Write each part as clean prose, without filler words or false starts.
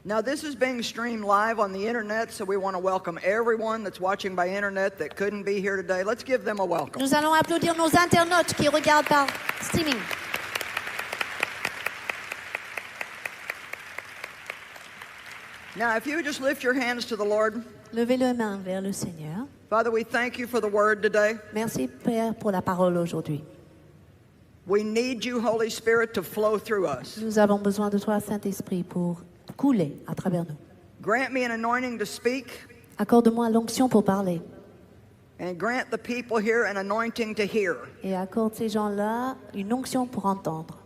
Now, this is being streamed live on the internet, so we want to welcome everyone that's watching by internet that couldn't be here today. Let's give them a welcome. Nous allons applaudir nos internautes qui regardent par streaming. Now, if you would just lift your hands to the Lord. Levez les mains vers le Seigneur. Father, we thank you for the word today. Merci, Père, pour la parole aujourd'hui. We need you, Holy Spirit, to flow through us. Nous avons besoin de toi, Saint-Esprit, pour couler à travers nous. Grant me an anointing to speak. Accorde-moi l'onction pour parler. And grant the people here an anointing to hear. Et accorde ces gens-là une onction pour entendre.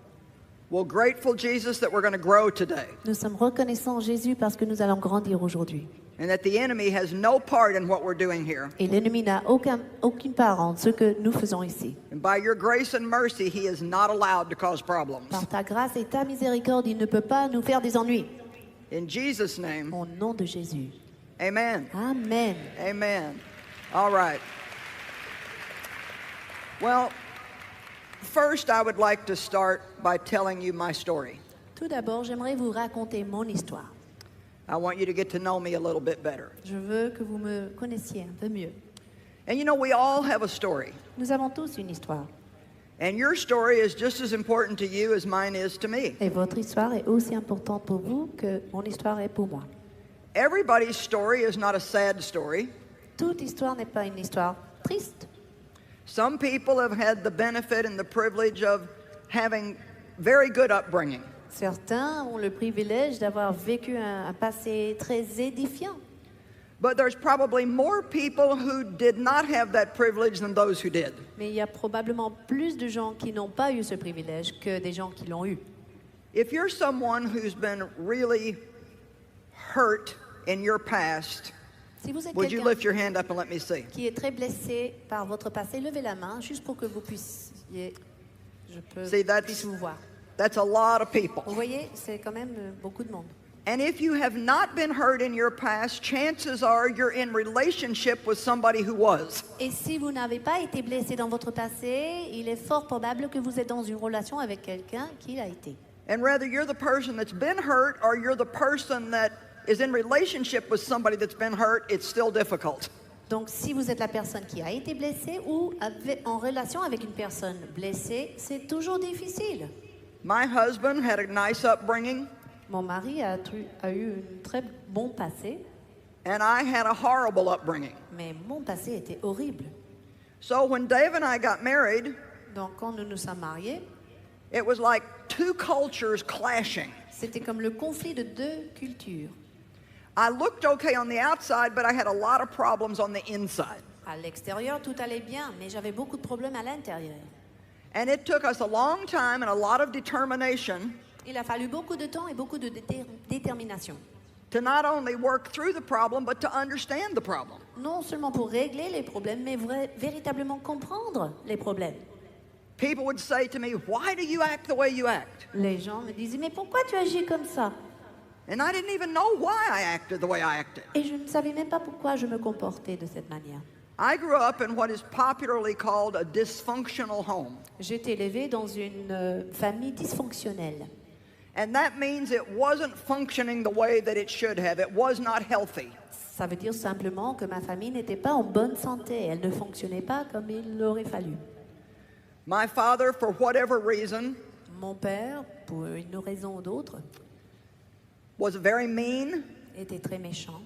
We're grateful, Jesus, that we're going to grow today. Nous sommes reconnaissants, Jésus, parce que nous allons grandir aujourd'hui. And that the enemy has no part in what we're doing here. Et l'ennemi n'a aucune part en ce que nous faisons ici. And by your grace and mercy, he is not allowed to cause problems. Par ta grâce et ta miséricorde, il ne peut pas nous faire des ennuis. In Jesus' name. Au nom de Jésus. Amen. Amen. Amen. All right. Well, first I would like to start by telling you my story. Tout d'abord, j'aimerais vous raconter mon histoire. I want you to get to know me a little bit better. Je veux que vous me connaissiez un peu mieux. And you know, we all have a story. Nous avons tous une histoire. And your story is just as important to you as mine is to me. Et votre histoire est aussi importante pour vous que mon histoire est pour moi. Everybody's story is not a sad story. Toute histoire n'est pas une histoire triste. Some people have had the benefit and the privilege of having very good upbringing. Certains ont le privilège d'avoir vécu un passé très édifiant. But there's probably more people who did not have that privilege than those who did. Mais il y a probablement plus de gens qui n'ont pas eu ce privilège que des gens qui l'ont eu. If you're someone who's been really hurt in your past, Si vous êtes would you quelqu'un lift your hand up and let me see? qui est très blessé par votre passé, levez la main juste pour que vous puissiez, puisse vous voir. That's a lot of people. Vous voyez, c'est quand même beaucoup de monde. And if you have not been hurt in your past, chances are you're in relationship with somebody who was. Et si vous n'avez pas été blessé dans votre passé, il est fort probable que vous êtes dans une relation avec quelqu'un qui l'a été. And whether you're the person that's been hurt or you're the person that is in relationship with somebody that's been hurt, it's still difficult. Donc si vous êtes la personne qui a été blessée ou en relation avec une personne blessée, c'est toujours difficile. My husband had a nice upbringing. Mon mari a eu un très bon passé. And I had a horrible upbringing. Mais mon passé était horrible. So when Dave and I got married, donc quand nous nous sommes mariés, it was like two cultures clashing. C'était comme le conflit de deux cultures. I looked okay on the outside, but I had a lot of problems on the inside. À l'extérieur, tout allait bien, mais j'avais beaucoup de problèmes à l'intérieur. And it took us a long time and a lot of determination. Il a fallu beaucoup de temps et beaucoup de détermination. To not only work through the problem, but to understand the problem. Non seulement pour régler les problèmes, mais véritablement comprendre les problèmes. People would say to me, "Why do you act the way you act?" Les gens me disaient, mais pourquoi tu agis comme ça? And I didn't even know why I acted the way I acted. Et je ne savais même pas pourquoi je me comportais de cette manière. I grew up in what is popularly called a dysfunctional home. J'ai été élevée dans une famille dysfonctionnelle. And that means it wasn't functioning the way that it should have. It was not healthy. Ça veut dire simplement que ma famille n'était pas en bonne santé. Elle ne fonctionnait pas comme il aurait fallu. My father, for whatever reason, mon père, pour une raison ou d'autre, was very mean. Était très méchant.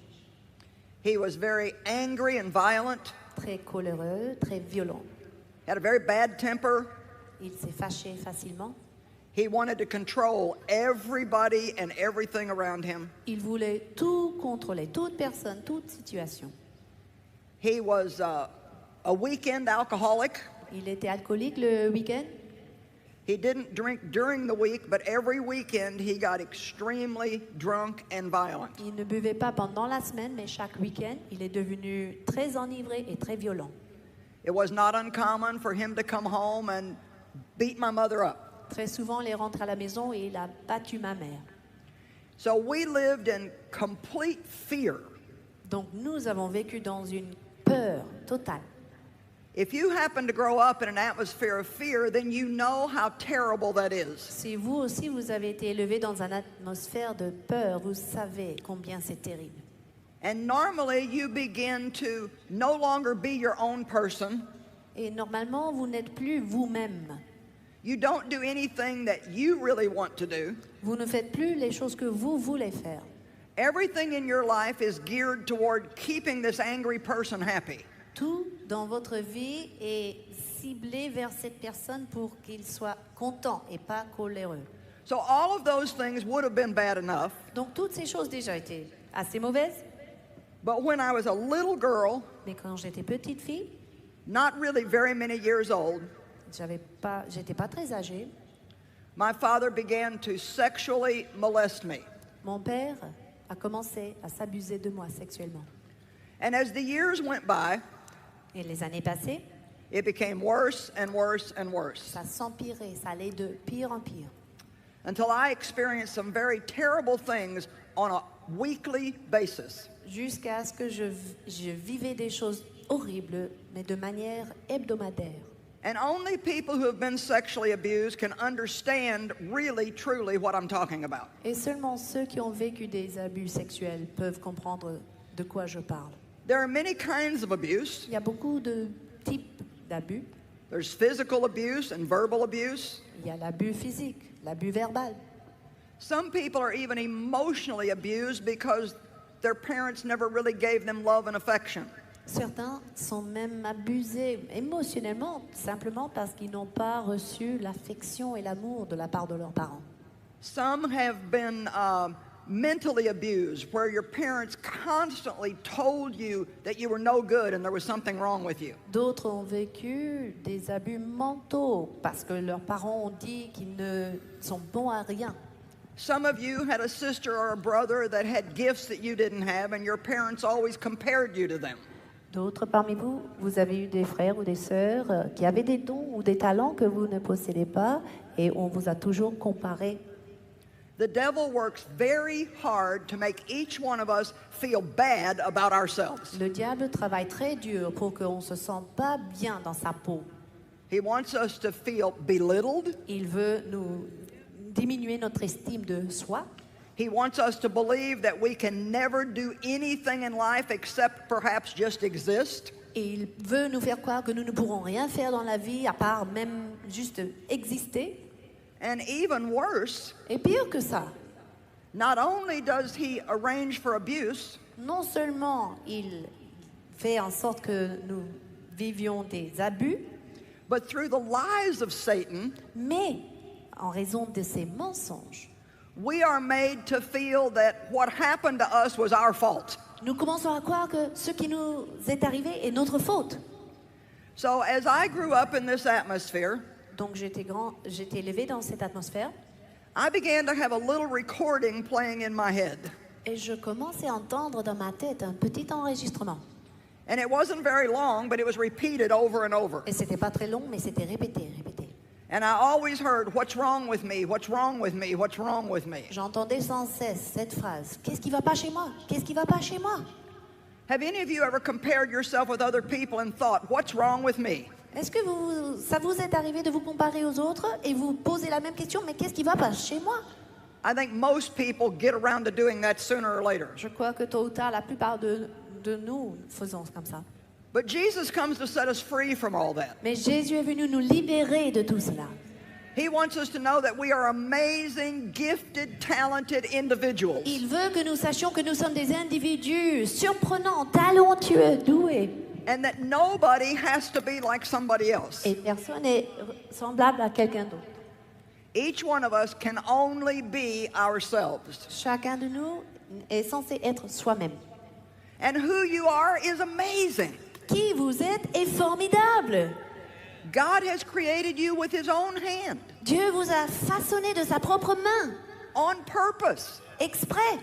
He was very angry and violent. Très coléreux, très violent. Had a very bad temper. Il s'est fâché facilement. He wanted to control everybody and everything around him. Il voulait tout contrôler, toute personne, toute situation. He was a weekend alcoholic. Il était alcoolique le week-end. He didn't drink during the week, but every weekend he got extremely drunk and violent. Il ne buvait pas pendant la semaine, mais chaque week-end, il est devenu très enivré et très violent. It was not uncommon for him to come home and beat my mother up. Très souvent, il rentre à la maison et il a battu ma mère. So we lived in complete fear. Donc nous avons vécu dans une peur totale. If you happen to grow up in an atmosphere of fear, then you know how terrible that is. Si vous aussi vous avez été élevé dans une atmosphère de peur, vous savez combien c'est terrible. And normally you begin to no longer be your own person. Et normalement, vous n'êtes plus vous-même. You don't do anything that you really want to do. Vous ne faites plus les choses que vous voulez faire. Everything in your life is geared toward keeping this angry person happy. Tout dans votre vie est ciblé vers cette personne pour qu'il soit content et pas coléreux. So all of those things would have been bad enough. Donc toutes ces choses déjà étaient assez mauvaises. But when I was a little girl, Mais quand j'étais petite fille, not really very many years old, j'étais pas très âgée. my father began to sexually molest me. Mon père a commencé à s'abuser de moi sexuellement. And as the years went by, Et les années passées, it became worse and worse and worse ça s'empirait, ça allait de pire en pire. until I experienced some very terrible things on a weekly basis. Jusqu'à ce que je vivais des choses horribles, mais de manière hebdomadaire. And only people who have been sexually abused can understand really, truly what I'm talking about. Et seulement ceux qui ont vécu des abus sexuels peuvent comprendre de quoi je parle. There are many kinds of abuse. Il y a beaucoup de types d'abus. There's physical abuse and verbal abuse. Il y a l'abus physique, l'abus verbal. Some people are even emotionally abused because their parents never really gave them love and affection. Certains sont même abusés émotionnellement, simplement parce qu'ils n'ont pas reçu l'affection et l'amour de la part de leurs parents. Some have been mentally abused, where your parents constantly told you that you were no good and there was something wrong with you. D'autres ont vécu des abus mentaux parce que leurs parents ont dit qu'ils ne sont bons à rien. Some of you had a sister or a brother that had gifts that you didn't have, and your parents always compared you to them. D'autres parmi vous, vous avez eu des frères ou des sœurs qui avaient des dons ou des talents que vous ne possédez pas et on vous a toujours comparé. The devil works very hard to make each one of us feel bad about ourselves. Le diable travaille très dur pour qu'on ne se sente pas bien dans sa peau. He wants us to feel belittled. Il veut nous diminuer notre estime de soi. He wants us to believe that we can never do anything in life except perhaps just exist. Et il veut nous faire croire que nous ne pourrons rien faire dans la vie à part même juste exister. And even worse, Et pire que ça, not only does he arrange for abuse, non seulement il fait en sorte que nous vivions des abus, but through the lies of Satan, mais en raison de ces mensonges, we are made to feel that what happened to us was our fault. nous commençons à croire que ce qui nous est arrivé est notre faute. So as I grew up in this atmosphere, Donc j'étais élevée dans cette atmosphère I began to have a little recording playing in my head. et je commençais à entendre dans ma tête un petit enregistrement. And it wasn't very long, but it was repeated over and over. Et c'était pas très long, mais c'était répété. And I always heard, what's wrong with me? What's wrong with me? What's wrong with me? J'entendais sans cesse cette phrase. Qu'est-ce qui va pas chez moi? Qu'est-ce qui va pas chez moi? Have any of you ever compared yourself with other people and thought, what's wrong with me? Est-ce que ça vous est arrivé de vous comparer aux autres et vous poser la même question, mais qu'est-ce qui va pas chez moi? I think most people get around to doing that sooner or later. Je crois que tôt ou tard, la plupart de nous faisons comme ça. But Jesus comes to set us free from all that. Mais Jésus est venu nous libérer de tout cela. He wants us to know that we are amazing, gifted, talented individuals. Il veut que nous sachions que nous sommes des individus surprenants, talentueux, doués. And that nobody has to be like somebody else. Et personne n'est semblable à quelqu'un d'autre. Each one of us can only be ourselves. Chacun de nous est censé être soi-même. And who you are is amazing. Qui vous êtes est formidable. God has created you with his own hand, Dieu vous a façonné de sa propre main, on purpose. exprès.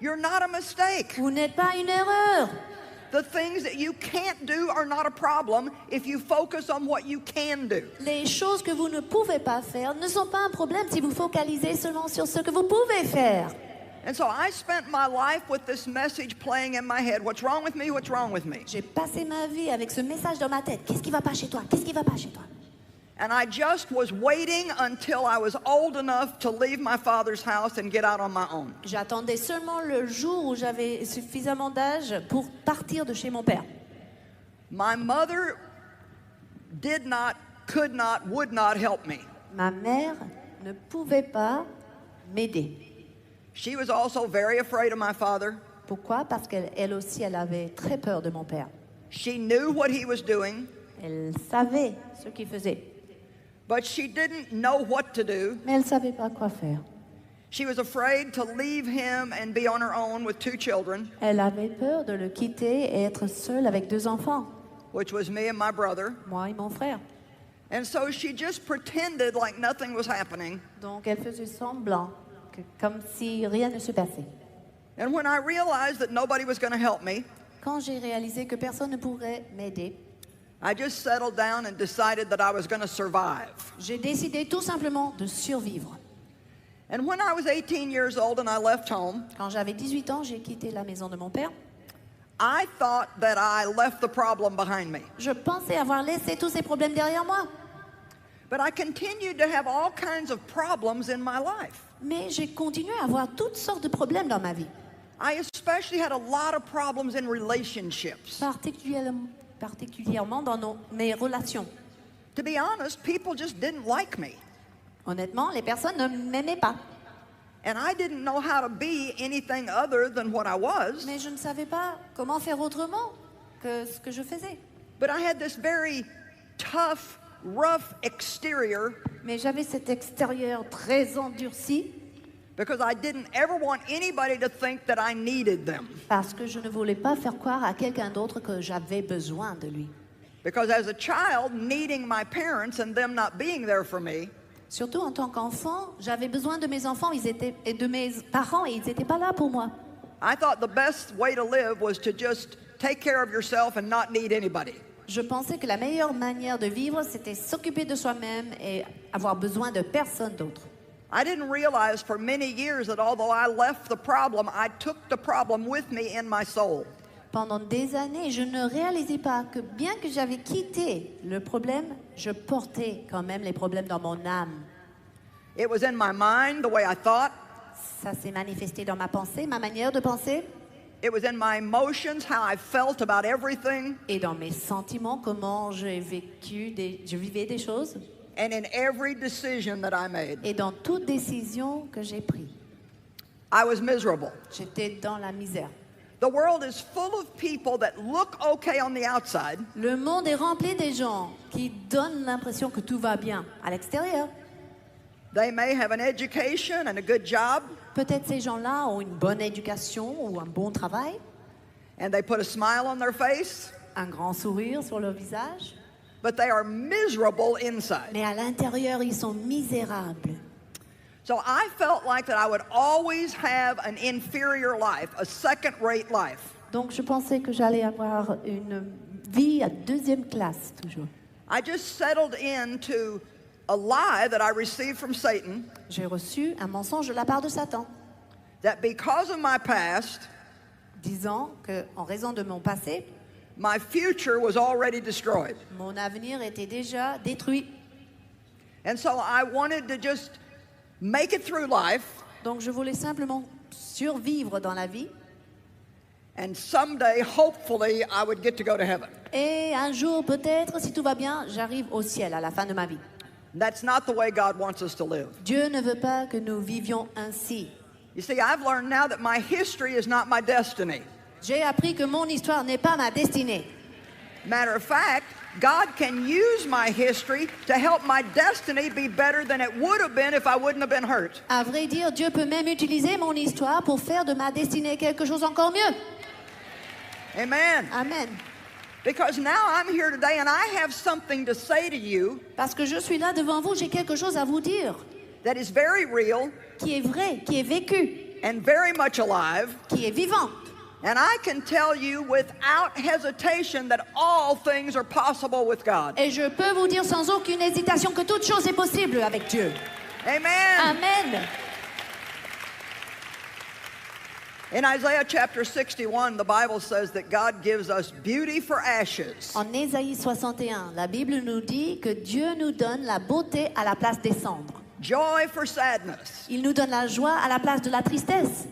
You're not a mistake. Vous n'êtes pas une erreur. The things that you can't do are not a problem if you focus on what you can do. Les choses que vous ne pouvez pas faire ne sont pas un problème si vous focalisez seulement sur ce que vous pouvez faire. And so I spent my life with this message playing in my head. What's wrong with me? What's wrong with me? J'ai passé ma vie avec ce message dans ma tête. Qu'est-ce qui va pas chez toi? Qu'est-ce qui va pas chez toi? And I just was waiting until I was old enough to leave my father's house and get out on my own. J'attendais seulement le jour où j'avais suffisamment d'âge pour partir de chez mon père. My mother did not, could not, would not help me. Ma mère ne pouvait pas m'aider. She was also very afraid of my father. Pourquoi? Parce qu'elle aussi, elle avait très peur de mon père. She knew what he was doing, Elle savait ce qu'il faisait, but she didn't know what to do. mais elle ne savait pas quoi faire. She was afraid to leave him and be on her own with 2 children, Elle avait peur de le quitter et être seule avec 2 enfants, which was me and my brother. moi et mon frère. And so she just pretended like nothing was happening. Donc elle faisait semblant, comme si rien ne se passait. And when I realized that nobody was going to help me, Quand j'ai réalisé que personne ne pourrait m'aider, I just settled down and decided that I was going to survive. j'ai décidé tout simplement de survivre. And when I was 18 years old and I left home, Quand j'avais 18 ans, j'ai quitté la maison de mon père. I thought that I left the problem behind me. Je pensais avoir laissé tous ces problèmes derrière moi. But I continued to have all kinds of problems in my life. Mais j'ai continué à avoir toutes sortes de problèmes dans ma vie, I especially had a lot of problems in relationships. particulièrement dans mes relations. To be honest, people just didn't like me. Honnêtement, les personnes ne m'aimaient pas. And I didn't know how to be anything other than what I was. Mais je ne savais pas comment faire autrement que ce que je faisais. But I had this very tough, rough exterior Mais j'avais cet extérieur très endurci because I didn't ever want anybody to think that I needed them. parce que je ne voulais pas faire croire à quelqu'un d'autre que j'avais besoin de lui. Because as a child, needing my parents and them not being there for me, Surtout en tant qu'enfant, j'avais besoin de mes enfants et de mes parents et ils n'étaient pas là pour moi. I thought the best way to live was to just take care of yourself and not need anybody. Je pensais que la meilleure manière de vivre, c'était s'occuper de soi-même et avoir besoin de personne d'autre. I didn't realize for many years that although I left the problem, I took the problem with me in my soul. Pendant des années, je ne réalisais pas que bien que j'avais quitté le problème, je portais quand même les problèmes dans mon âme. It was in my mind, the way I thought. Ça s'est manifesté dans ma pensée, ma manière de penser, It was in my emotions, how I felt about everything. et dans mes sentiments, comment je vivais des choses, And in every decision that I made. et dans toute décision que j'ai prise. I was miserable. J'étais dans la misère. The world is full of people that look okay on the outside, Le monde est rempli des gens qui donnent l'impression que tout va bien à l'extérieur. they may have an education and a good job, Peut-être ces gens-là ont une bonne éducation ou un bon travail, and they put a smile on their face, un grand sourire sur leur visage, but they are miserable inside. mais à l'intérieur, ils sont misérables. So I felt like that I would always have an inferior life, a second-rate life. Donc je pensais que j'allais avoir une vie à deuxième classe toujours. I just settled into a lie that I received from Satan, J'ai reçu un mensonge de la part de Satan, that because of my past, disant que, en raison de mon passé, my future was already destroyed. mon avenir était déjà détruit. And so I wanted to just make it through life, Donc je voulais simplement survivre dans la vie. and someday, hopefully, I would get to go to heaven. Et un jour, peut-être, si tout va bien, j'arrive au ciel à la fin de ma vie. That's not the way God wants us to live. Dieu ne veut pas que nous vivions ainsi. You see, I've learned now that my history is not my destiny. J'ai appris que mon histoire n'est pas ma destinée. Matter of fact, God can use my history to help my destiny be better than it would have been if I wouldn't have been hurt. À vrai dire, Dieu peut même utiliser mon histoire pour faire de ma destinée quelque chose encore mieux. Amen. Amen. Because now I'm here today and I have something to say to you Parce que je suis là devant vous, j'ai quelque chose à vous dire that is very real qui est vrai, qui est vécu, and very much alive. qui est vivant. And I can tell you without hesitation that all things are possible with God. Et je peux vous dire sans aucune hésitation que toute chose est possible avec Dieu. Amen. Amen. In Isaiah chapter 61, the Bible says that God gives us beauty for ashes. En Ésaïe 61, la Bible nous dit que Dieu nous donne la beauté à la place des cendres. Joy for sadness. Il nous donne la joie à la place de la tristesse.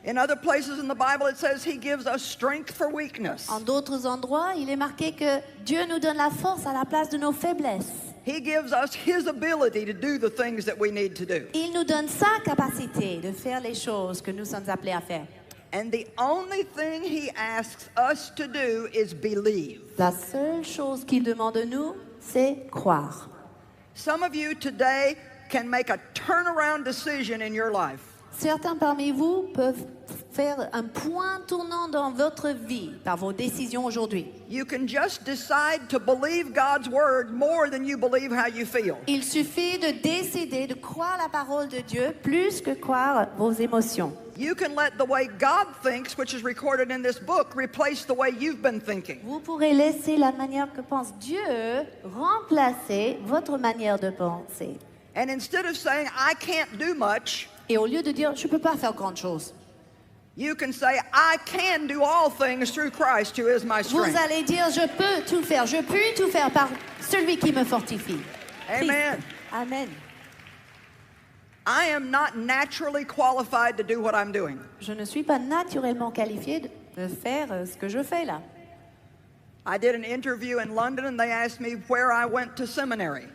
In other places in the Bible, it says He gives us strength for weakness. En d'autres endroits, il est marqué que Dieu nous donne la force à la place de nos faiblesses. He gives us His ability to do the things that we need to do. Il nous donne sa capacité de faire les choses que nous sommes appelés à faire. And the only thing He asks us to do is believe. La seule chose qu'il demande de nous, c'est croire. Some of you today can make a turnaround decision in your life. Certains parmi vous peuvent faire un point tournant dans votre vie par vos décisions aujourd'hui. You can just decide to believe God's word more than you believe how you feel. Il suffit de décider de croire la parole de Dieu plus que croire vos émotions. You can let the way God thinks, which is recorded in this book, replace the way you've been thinking. Vous pourrez laisser la manière que pense Dieu remplacer votre manière de penser. And instead of saying, I can't do much, Et au lieu de dire, je ne peux pas faire grand chose, you can say, I can do all things through Christ who is my vous strength. allez dire, je peux tout faire, je puis tout faire par celui qui me fortifie. Amen. Christ. Amen. I am not naturally qualified to do what I'm doing. Je ne suis pas naturellement qualifiée de faire ce que je fais là. I did an interview in London and they asked me where I went to seminary.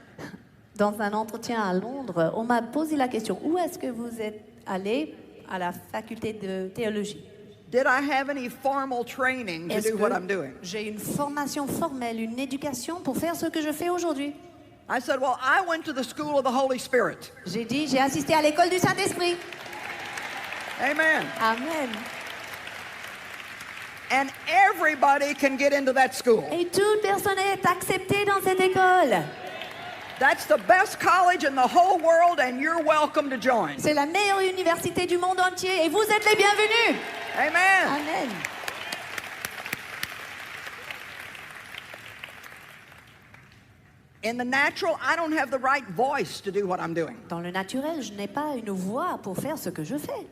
Dans un entretien à Londres, on m'a posé la question, où est-ce que vous êtes allé à la faculté de théologie? Did I have any formal training to Est-ce do what que I'm doing? j'ai une formation formelle, une éducation pour faire ce que je fais aujourd'hui? I said, well, I went to the school of the Holy Spirit. J'ai dit, j'ai assisté à l'école du Saint-Esprit. Amen. Amen. And everybody can get into that school. Et toute personne est acceptée dans cette école. That's the best college in the whole world and you're welcome to join. C'est la meilleure université du monde entier et vous êtes les bienvenus. Amen. Amen. In the natural, I don't have the right voice to do what I'm doing. Dans le naturel, je n'ai pas une voix pour faire ce que je fais.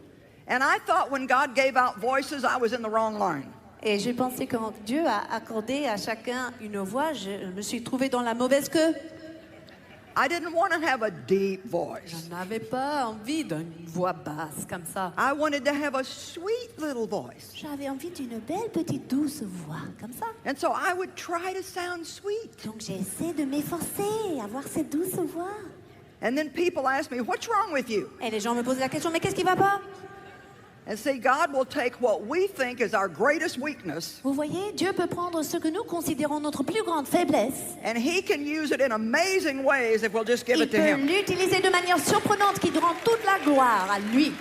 And I thought when God gave out voices, I was in the wrong line. Et j'ai pensé que quand Dieu a accordé à chacun une voix, je me suis trouvée dans la mauvaise queue. I didn't want to have a deep Je voice. n'avais pas envie d'une voix basse comme ça. I wanted to have a sweet little voice. J'avais envie d'une belle petite douce voix comme ça. And so I would try to sound sweet. Donc j'ai essayé de m'efforcer à avoir cette douce voix. And then people ask me, what's wrong with you? Et les gens me posaient la question, mais qu'est-ce qui va pas? And see, God will take what we think is our greatest weakness Vous voyez, Dieu peut prendre ce que nous considérons notre plus grande faiblesse. and He can use it in amazing ways if we'll just give Il it to peut Him. l'utiliser de manière surprenante qui rend toute la gloire à lui.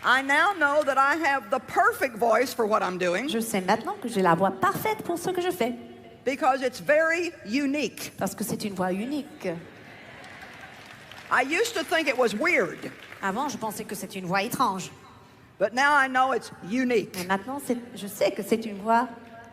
I now know that I have the perfect voice for what I'm doing Je sais maintenant que j'ai la voix parfaite pour ce que je fais. because it's very unique. Parce que c'est une voix unique. I used to think it was weird, Avant, je pensais que c'est une voix étrange. but now I know it's Mais unique. maintenant, je sais que c'est une voix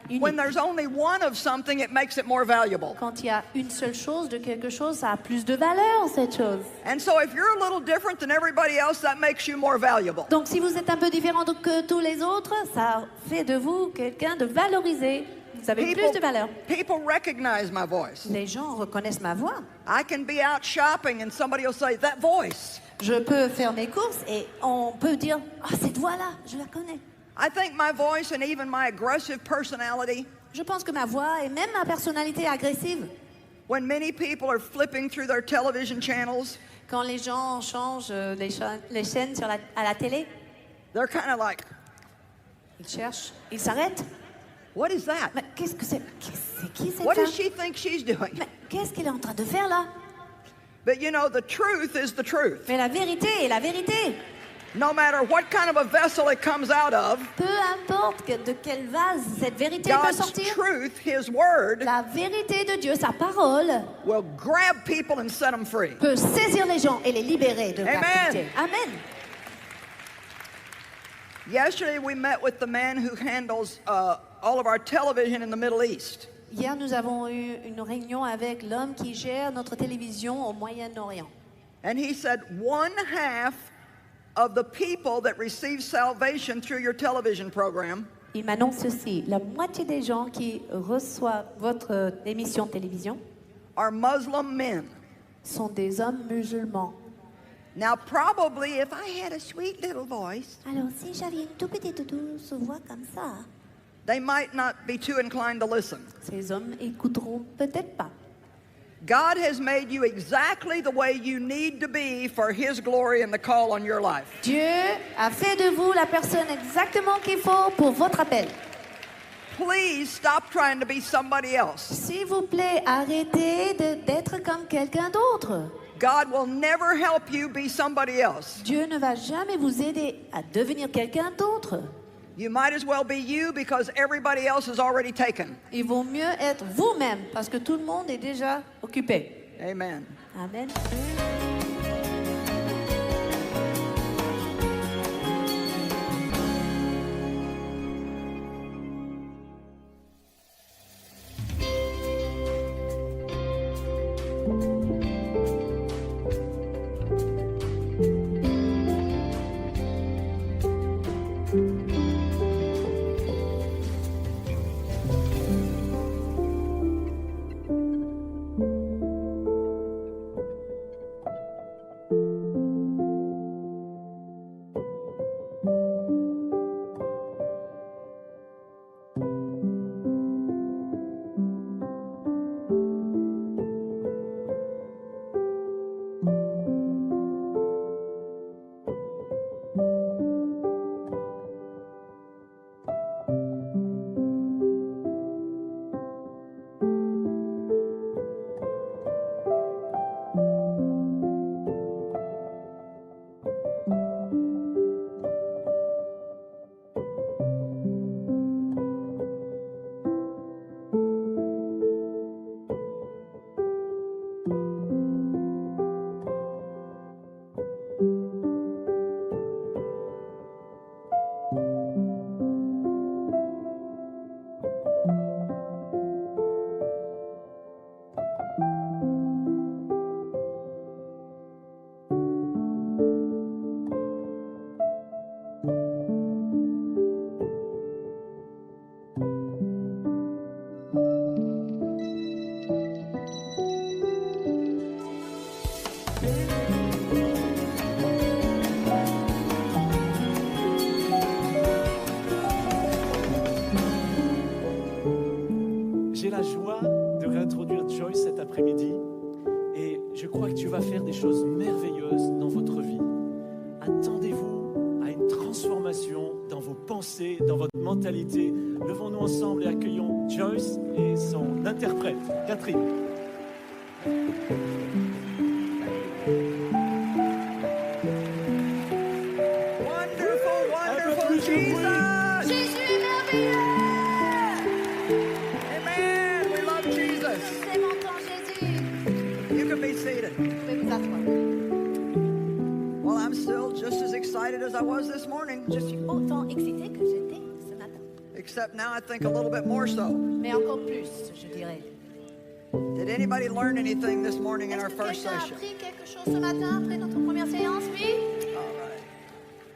unique. When there's only one of something, it makes it more valuable. Quand il y a une seule chose de quelque chose, ça a plus de valeur, cette chose. And so if you're a little different than everybody else, that makes you more valuable. Donc, si vous êtes un peu différent que tous les autres, ça fait de vous quelqu'un de valorisé. Vous avez plus de valeur. People recognize my voice. Les gens reconnaissent ma voix. I can be out shopping and somebody will say, that voice. Je peux faire mes courses et on peut dire « Ah, cette voix-là, je la connais ». I think my voice and even my aggressive personality, Je pense que ma voix et même ma personnalité agressive, when many people are flipping through their television channels, quand les gens changent les chaînes à la télé, they're kind of like, ils cherchent, ils s'arrêtent. what is that? Mais qu'est-ce que c'est? C'est qui cette What femme? does she think she's doing? Mais qu'est-ce qu'elle est en train de faire là? But you know, the truth is the truth. Mais la vérité est la vérité. No matter what kind of a vessel it comes out of, Peu importe de quel vase cette vérité peut God's sortir, truth, His Word, la vérité de Dieu, sa parole, will grab people and set them free. peut saisir les gens et les libérer de Amen. captivité. Amen. Yesterday we met with the man who handles all of our television in the Middle East. Hier, nous avons eu une réunion avec l'homme qui gère notre télévision au Moyen-Orient. And he said one half of the people that receive salvation through your television program Il m'annonce ceci, la moitié des gens qui reçoivent votre émission de télévision are Muslim men. sont des hommes musulmans. Now, probably if I had a sweet little voice, Alors, si j'avais une toute petite douce voix comme ça, they might not be too inclined to listen. ces hommes écouteront peut-être pas. God has made you exactly the way you need to be for His glory and the call on your life. Dieu a fait de vous la personne exactement qu'il faut pour votre appel. Please stop trying to be somebody else. S'il vous plaît, arrêtez d'être comme quelqu'un d'autre. God will never help you be somebody else. Dieu ne va jamais vous aider à devenir quelqu'un d'autre. You might as well be you because everybody else is already taken. Il vaut mieux être vous-même parce que tout le monde est déjà occupé. Amen. Amen. J'ai la joie de réintroduire Joyce cet après-midi et je crois que tu vas faire des choses merveilleuses dans votre vie. Attendez-vous à une transformation dans vos pensées, dans votre mentalité. Levons-nous ensemble et accueillons Joyce et son interprète, Catherine. Wonderful, wonderful plus de bruit. Jesus. Jésus est merveilleux. Amen. We love Jesus. Nous aimons tant Jésus. You can be seated. Vous pouvez vous asseoir. Well, I'm still just as excited as I was this morning, Je suis autant excitée que j'étais ce matin. except now I think a little bit more so. Mais encore plus, je dirais. Did anybody learn anything this morning in Est-ce our que first quelqu'un a session? appris quelque chose ce matin après notre première séance? Oui. All right.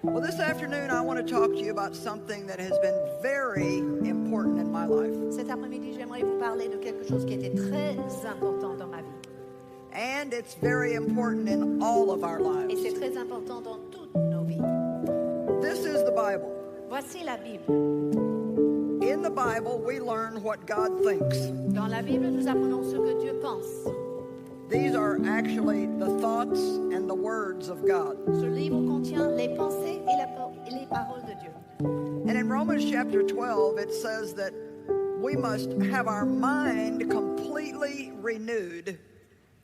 Well, this afternoon I want to talk to you about something that has been very important in my life. Cet après-midi, j'aimerais vous parler de quelque chose qui était très important dans ma vie. And it's very important in all of our Et c'est lives. très important dans toutes nos vies. This is the Bible. Voici la Bible. In the Bible, we learn what God thinks. Dans la Bible, nous apprenons ce que Dieu pense. These are actually the thoughts and the words of God. Ce livre contient les pensées et les paroles de Dieu. And in Romans chapter 12, it says that we must have our mind completely renewed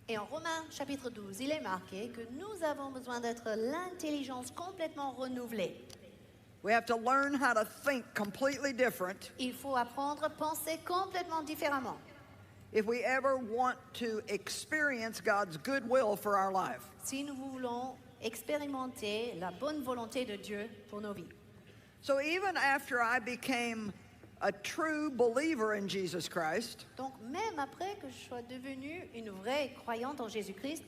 Et en Romains chapitre 12, il est marqué que nous avons besoin d'être l'intelligence complètement renouvelée. We have to learn how to think completely different Il faut apprendre à penser complètement différemment if we ever want to experience God's goodwill for our life. si nous voulons expérimenter la bonne volonté de Dieu pour nos vies. So even after I became a true believer in Jesus Christ, Donc même après que je sois devenue une vraie croyante en Jésus-Christ,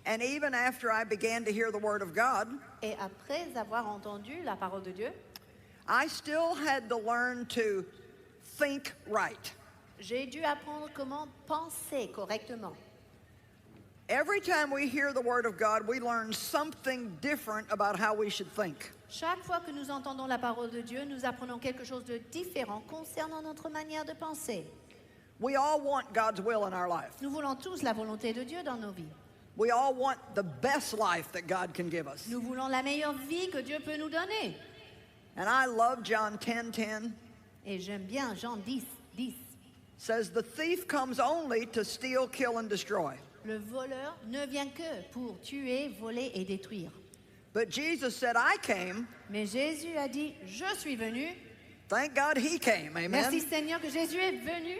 And even after I began to hear the Word of God, Et après avoir entendu la parole de Dieu, I still had to learn to think right. j'ai dû apprendre comment penser correctement. Every time we hear the Word of God, we learn something different about how we should think. Chaque fois que nous entendons la parole de Dieu, nous apprenons quelque chose de différent concernant notre manière de penser. We all want God's will in our life. Nous voulons tous la volonté de Dieu dans nos vies. We all want the best life that God can give us. Nous voulons la meilleure vie que Dieu peut nous donner. And I love John 10:10. Et j'aime bien Jean 10, 10. Says the thief comes only to steal, kill and destroy. Le voleur ne vient que pour tuer, voler et détruire. But Jesus said, I came. Mais Jésus a dit, je suis venu. Thank God he came. Merci Amen. Seigneur que Jésus est venu.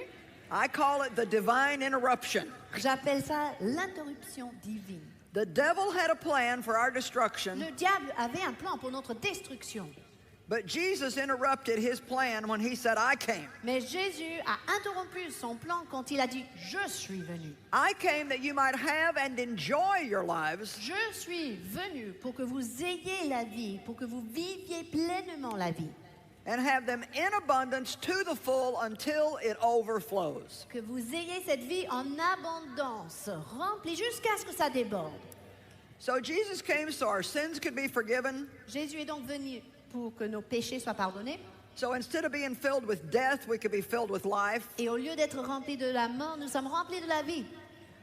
I call it the divine interruption. J'appelle ça l'interruption divine. The devil had a plan for our destruction, Le diable avait un plan pour notre destruction. but Jesus interrupted his plan when he said, I came. Mais Jésus a interrompu son plan quand il a dit, je suis venu. I came that you might have and enjoy your lives Je suis venu pour que vous ayez la vie, pour que vous viviez pleinement la vie. and have them in abundance to the full until it overflows. Que vous ayez cette vie en abondance, remplie jusqu'à ce que ça déborde. So Jesus came so our sins could be forgiven. Jésus est donc venu pour que nos péchés soient pardonnés. So instead of being filled with death, we could be filled with life. Et au lieu d'être remplis de la mort, nous sommes remplis de la vie.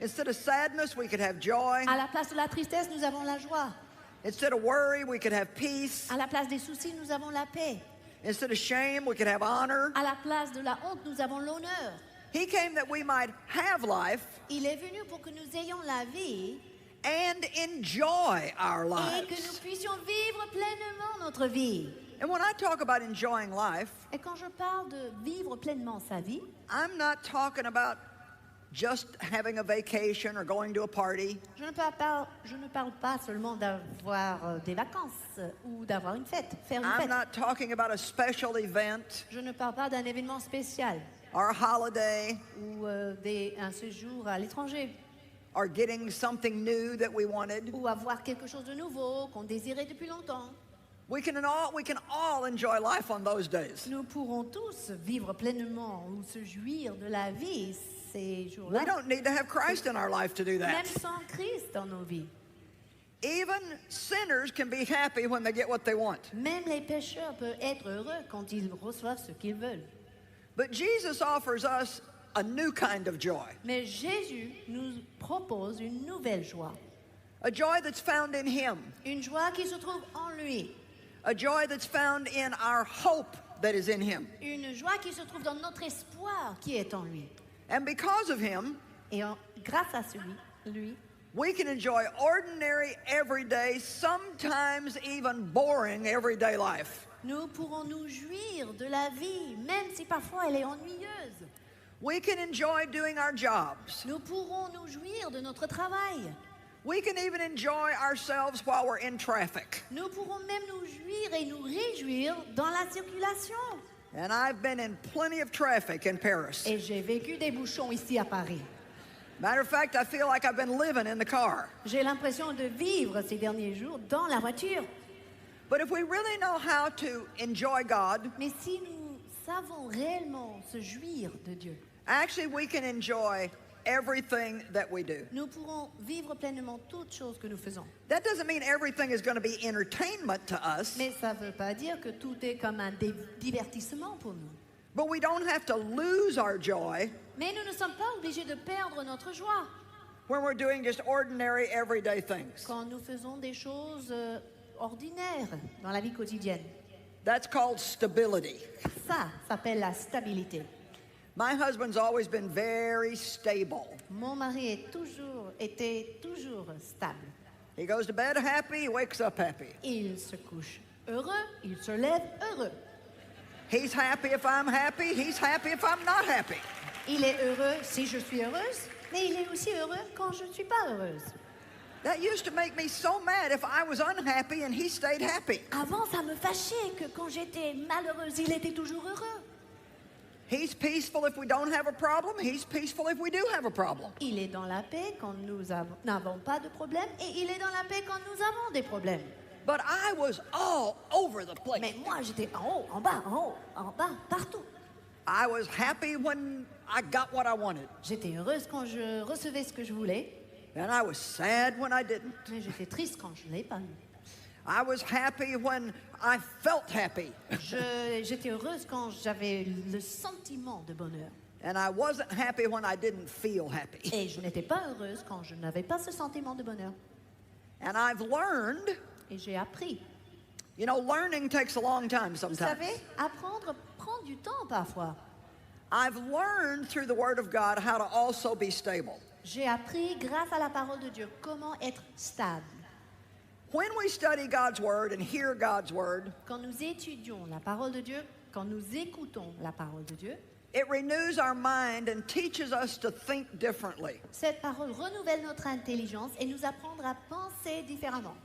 Instead of sadness, we could have joy. À la place de la tristesse, nous avons la joie. Instead of worry, we could have peace. À la place des soucis, nous avons la paix. Instead of shame, we could have honor. À la place de la honte, nous avons l'honneur. He came that we might have life Il est venu pour que nous ayons la vie and enjoy our et que nous lives. puissions vivre pleinement notre vie. And when I talk about enjoying life, Et quand je parle de vivre pleinement sa vie, I'm not talking about just having a vacation or going to a party. je ne parle pas seulement d'avoir des vacances ou d'avoir une fête, faire une I'm fête. not talking about a special event Je ne parle pas d'un événement spécial or a holiday ou un séjour à l'étranger or getting something new that we wanted. ou avoir quelque chose de nouveau qu'on désirait depuis longtemps. We can all enjoy life on those days. Nous pourrons tous vivre pleinement ou se jouir de la vie ces We jours-là, don't need to have Christ in our life to do même that. sans Christ dans nos vies. Even sinners can be happy when they get what they want. Même les pécheurs peuvent être heureux quand ils reçoivent ce qu'ils veulent. But Jesus offers us a new kind of joy, Mais Jésus nous propose une nouvelle joie, a joy that's found in Him, une joie qui se trouve en lui, a joy that's found in our hope that is in Him. une joie qui se trouve dans notre espoir qui est en lui. And because of Him, Grâce à lui, we can enjoy ordinary, everyday, sometimes even boring everyday life. nous pourrons nous jouir de la vie, même si parfois elle est ennuyeuse. We can enjoy doing our jobs. Nous pourrons nous jouir de notre travail. We can even enjoy ourselves while we're in traffic. Nous pourrons même nous jouir et nous réjouir dans la circulation. And I've been in plenty of traffic in Paris. Et j'ai vécu des bouchons ici à Paris. Matter of fact, I feel like I've been living in the car. J'ai l'impression de vivre ces derniers jours dans la voiture. But if we really know how to enjoy God, Mais si nous savons réellement se jouir de Dieu, actually we can enjoy everything that we do. nous pourrons vivre pleinement toutes choses que nous faisons. That doesn't mean everything is going to be entertainment to us, Mais ça ne veut pas dire que tout est comme un divertissement pour nous. but we don't have to lose our joy Mais nous ne sommes pas obligés de perdre notre joie when we're doing just ordinary, everyday things. quand nous faisons des choses ordinaires dans la vie quotidienne. That's called stability. Ça s'appelle la stabilité. My husband's always been very stable. Mon mari était toujours stable. He goes to bed happy, he wakes up happy. Il se couche heureux, il se lève heureux. He's happy if I'm happy, he's happy if I'm not happy. Il est heureux si je suis heureuse, mais il est aussi heureux quand je ne suis pas heureuse. That used to make me so mad if I was unhappy and he stayed happy. Avant, ça me fâchait que quand j'étais malheureuse, il était toujours heureux. He's peaceful if we don't have a problem. He's peaceful if we do have a problem. Il est dans la paix quand nous n'avons pas de problème et il est dans la paix quand nous avons des problèmes. But I was all over the place. Mais moi, j'étais en haut, en bas, en haut, en bas, partout. I was happy when I got what I wanted. J'étais heureuse quand je recevais ce que je voulais, And I was sad when I didn't. mais j'étais triste quand je ne l'ai pas eu. I was happy when I felt happy. J'étais heureuse quand j'avais le sentiment de bonheur. And I wasn't happy when I didn't feel happy. Et je n'étais pas heureuse quand je n'avais pas ce sentiment de bonheur. And I've learned, Et j'ai appris. you know, learning takes a long time Vous sometimes. savez, apprendre prend du temps parfois. I've learned through the Word of God how to also be stable. J'ai appris grâce à la parole de Dieu comment être stable. When we study God's Word and hear God's Word, Quand nous étudions la parole de Dieu, quand nous écoutons la parole de Dieu, it renews our mind and teaches us to think differently. cette parole renouvelle notre intelligence et nous apprendre à penser différemment.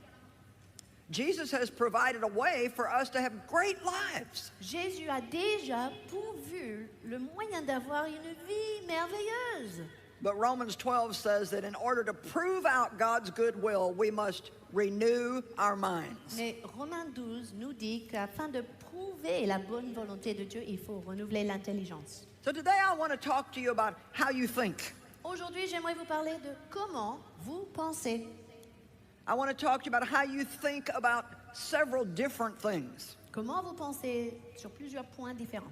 Jesus has provided a way for us to have great lives. Jésus a déjà pourvu le moyen d'avoir une vie merveilleuse. But Romans 12 says that in order to prove out God's good will, we must renew our minds. Mais Romains 12 nous dit qu'afin de prouver la bonne volonté de Dieu, il faut renouveler l'intelligence. So today I want to talk to you about how you think. Aujourd'hui, j'aimerais vous parler de comment vous pensez. I want to talk to you about how you think about several different things. Comment vous pensez sur plusieurs points différents.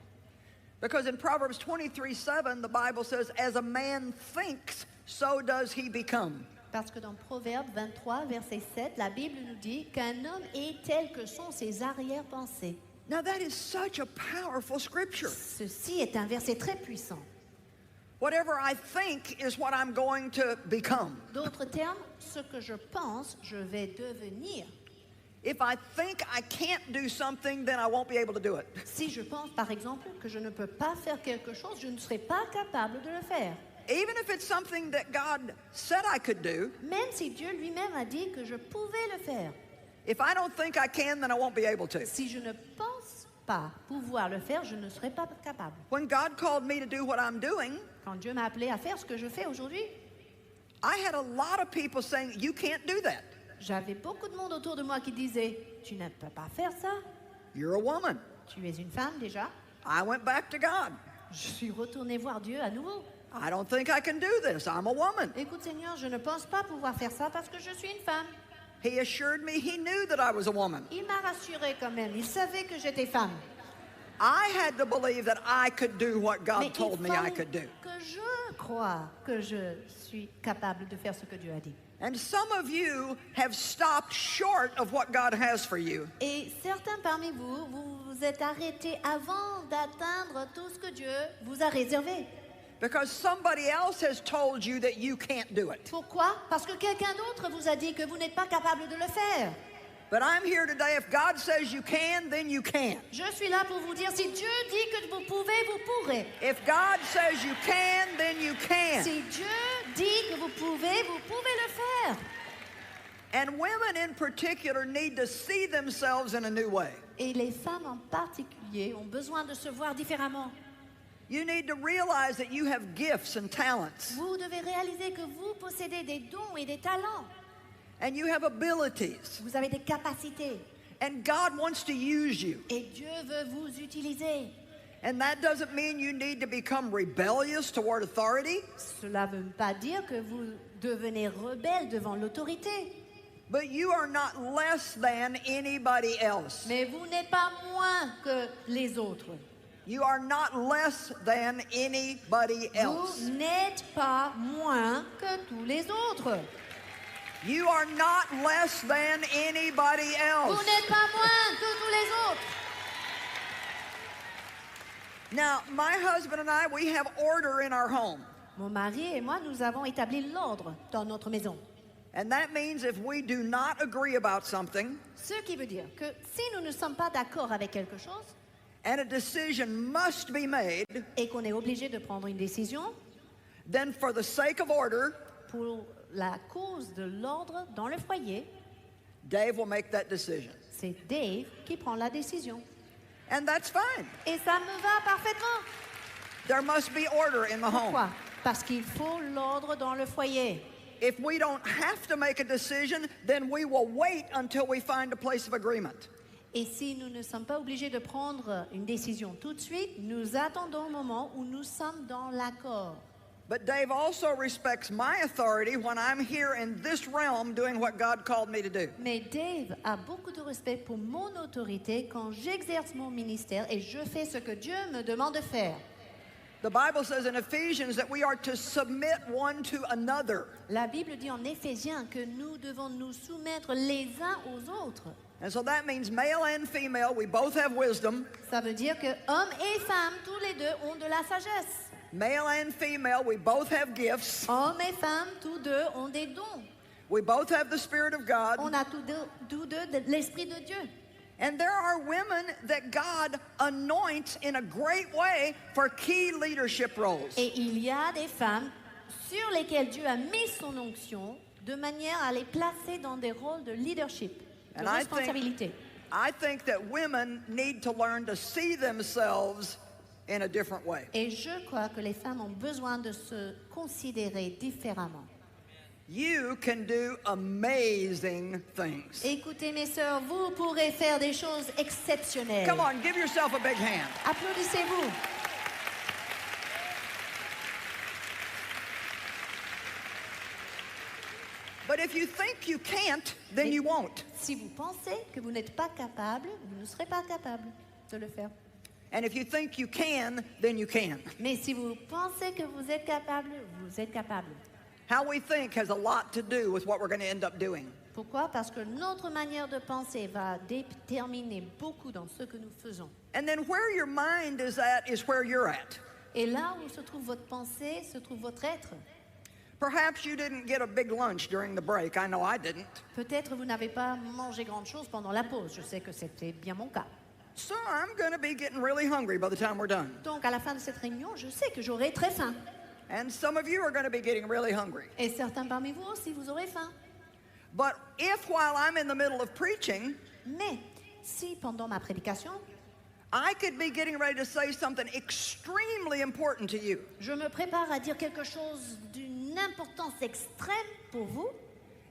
Because in Proverbs 23:7, the Bible says, as a man thinks, so does he become. Parce que dans Proverbe 23, verset 7, la Bible nous dit qu'un homme est tel que sont ses arrière-pensées. Now that is such a powerful scripture. Ceci est un verset très puissant. Whatever I think is what I'm going to become. D'autres termes, ce que je pense, je vais devenir. If I think I can't do something, then I won't be able to do it. Si je pense, par exemple, que je ne peux pas faire quelque chose, je ne serai pas capable de le faire. Even if it's something that God said I could do, Même si Dieu lui-même a dit que je pouvais le faire. if I don't think I can, then I won't be able to. Si je ne pense pas pouvoir le faire, je ne serai pas capable. When God called me to do what I'm doing, Quand Dieu m'a appelé à faire ce que je fais aujourd'hui, I had a lot of people saying, you can't do that. j'avais beaucoup de monde autour de moi qui disait « Tu ne peux pas faire ça. You're a woman. Tu es une femme déjà. I went back to God. Je suis retournée voir Dieu à nouveau. I don't think I can do this. I'm a woman. Écoute Seigneur, je ne pense pas pouvoir faire ça parce que je suis une femme. He assured me he knew that I was a woman. Il m'a rassurée quand même. Il savait que j'étais femme. I had to believe that I could do what Mais God il told me I fallait could do. que je croie que je suis capable de faire ce que Dieu a dit. And some of you have stopped short of what God has for you. Et certains parmi vous, vous vous êtes arrêtés avant d'atteindre tout ce que Dieu vous a réservé. Because somebody else has told you that you can't do it. Pourquoi? Parce que quelqu'un d'autre vous a dit que vous n'êtes pas capable de le faire. But I'm here today. If God says you can, then you can. Je suis là pour vous dire, si Dieu dit que vous pouvez, vous pourrez. If God says you can, then you can. Si Dieu dit que vous pouvez le faire. And women in particular need to see themselves in a new way. Et les femmes en particulier ont besoin de se voir différemment. You need to realize that you have gifts and talents, Vous devez réaliser que vous possédez des dons et des talents. and you have abilities, Vous avez des capacités. and God wants to use you. Et Dieu veut vous utiliser. And that doesn't mean you need to become rebellious toward authority, Cela ne veut pas dire que vous devenez rebelle devant l'autorité. but you are not less than anybody else. Mais vous n'êtes pas moins que les autres. You are not less than anybody else. Vous n'êtes pas moins que tous les autres. You are not less than anybody Vous else. n'êtes pas moins que tous les autres. Now, my husband and I, we have order in our home. Mon mari et moi, nous avons établi l'ordre dans notre maison. And that means if we do not agree about something, Ce qui veut dire que si nous ne sommes pas d'accord avec quelque chose and a decision must be made, et qu'on est obligé de prendre une décision, then for the sake of order, pour la cause de l'ordre dans le foyer, Dave will make that decision. c'est Dave qui prend la décision. And that's fine. Et ça me va parfaitement. There must be order in the home. Pourquoi? Parce qu'il faut l'ordre dans le foyer. If we don't have to make a decision, then we will wait until we find a place of agreement. Et si nous ne sommes pas obligés de prendre une décision tout de suite, nous attendons le moment où nous sommes dans l'accord. But Dave also respects my authority when I'm here in this realm doing what God called me to do. Mais Dave a beaucoup de respect pour mon autorité quand j'exerce mon ministère et je fais ce que Dieu me demande de faire. The Bible says in Ephesians that we are to submit one to another. La Bible dit en Éphésiens que nous devons nous soumettre les uns aux autres. And so that means male and female, we both have wisdom. Ça veut dire que hommes et femmes, tous les deux, ont de la sagesse. Male and female, we both have gifts. Hommes et femmes, tous deux, ont des dons. We both have the Spirit of God. On a tous deux de l'Esprit de Dieu. And there are women that God anoints in a great way for key leadership roles. Et il y a des femmes sur lesquelles Dieu a mis son onction de manière à les placer dans des rôles de leadership, de And responsabilité. I think that women need to learn to see themselves in a different way. Et je crois que les femmes ont besoin de se considérer différemment. You can do amazing things. Écoutez mes sœurs, vous pourrez faire des choses exceptionnelles. Come on, give yourself a big hand. Applaudissez-vous. But if you think you can't, then you won't. Si vous pensez que vous n'êtes pas capable, vous ne serez pas capable de le faire. And if you think you can, then you can. Mais si vous pensez que vous êtes capable, vous êtes capable. How we think has a lot to do with what we're going to end up doing. Pourquoi? Parce que notre manière de penser va déterminer beaucoup dans ce que nous faisons. And then where your mind is at is where you're at. Et là où se trouve votre pensée, se trouve votre être. Perhaps you didn't get a big lunch during the break. I know I didn't. Peut-être vous n'avez pas mangé grande chose pendant la pause. Je sais que c'était bien mon cas. So I'm going to be getting really hungry by the time we're done. Donc à la fin de cette réunion, je sais que j'aurai très faim. And some of you are going to be getting really hungry. Et certains parmi vous aussi, vous aurez faim. But if while I'm in the middle of preaching, Mais si pendant ma prédication, I could be getting ready to say something extremely important to you, je me prépare à dire quelque chose d'une importance extrême pour vous,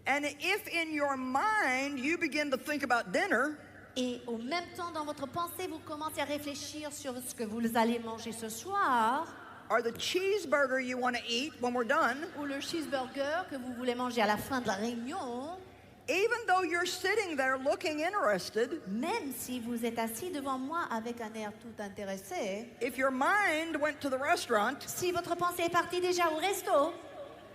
and if in your mind you begin to think about dinner, et au même temps dans votre pensée, vous commencez à réfléchir sur ce que vous allez manger ce soir, or the cheeseburger you want to eat when we're done, ou le cheeseburger que vous voulez manger à la fin de la réunion, even though you're sitting there looking interested, même si vous êtes assis devant moi avec un air tout intéressé, if your mind went to the restaurant, si votre pensée est partie déjà au resto,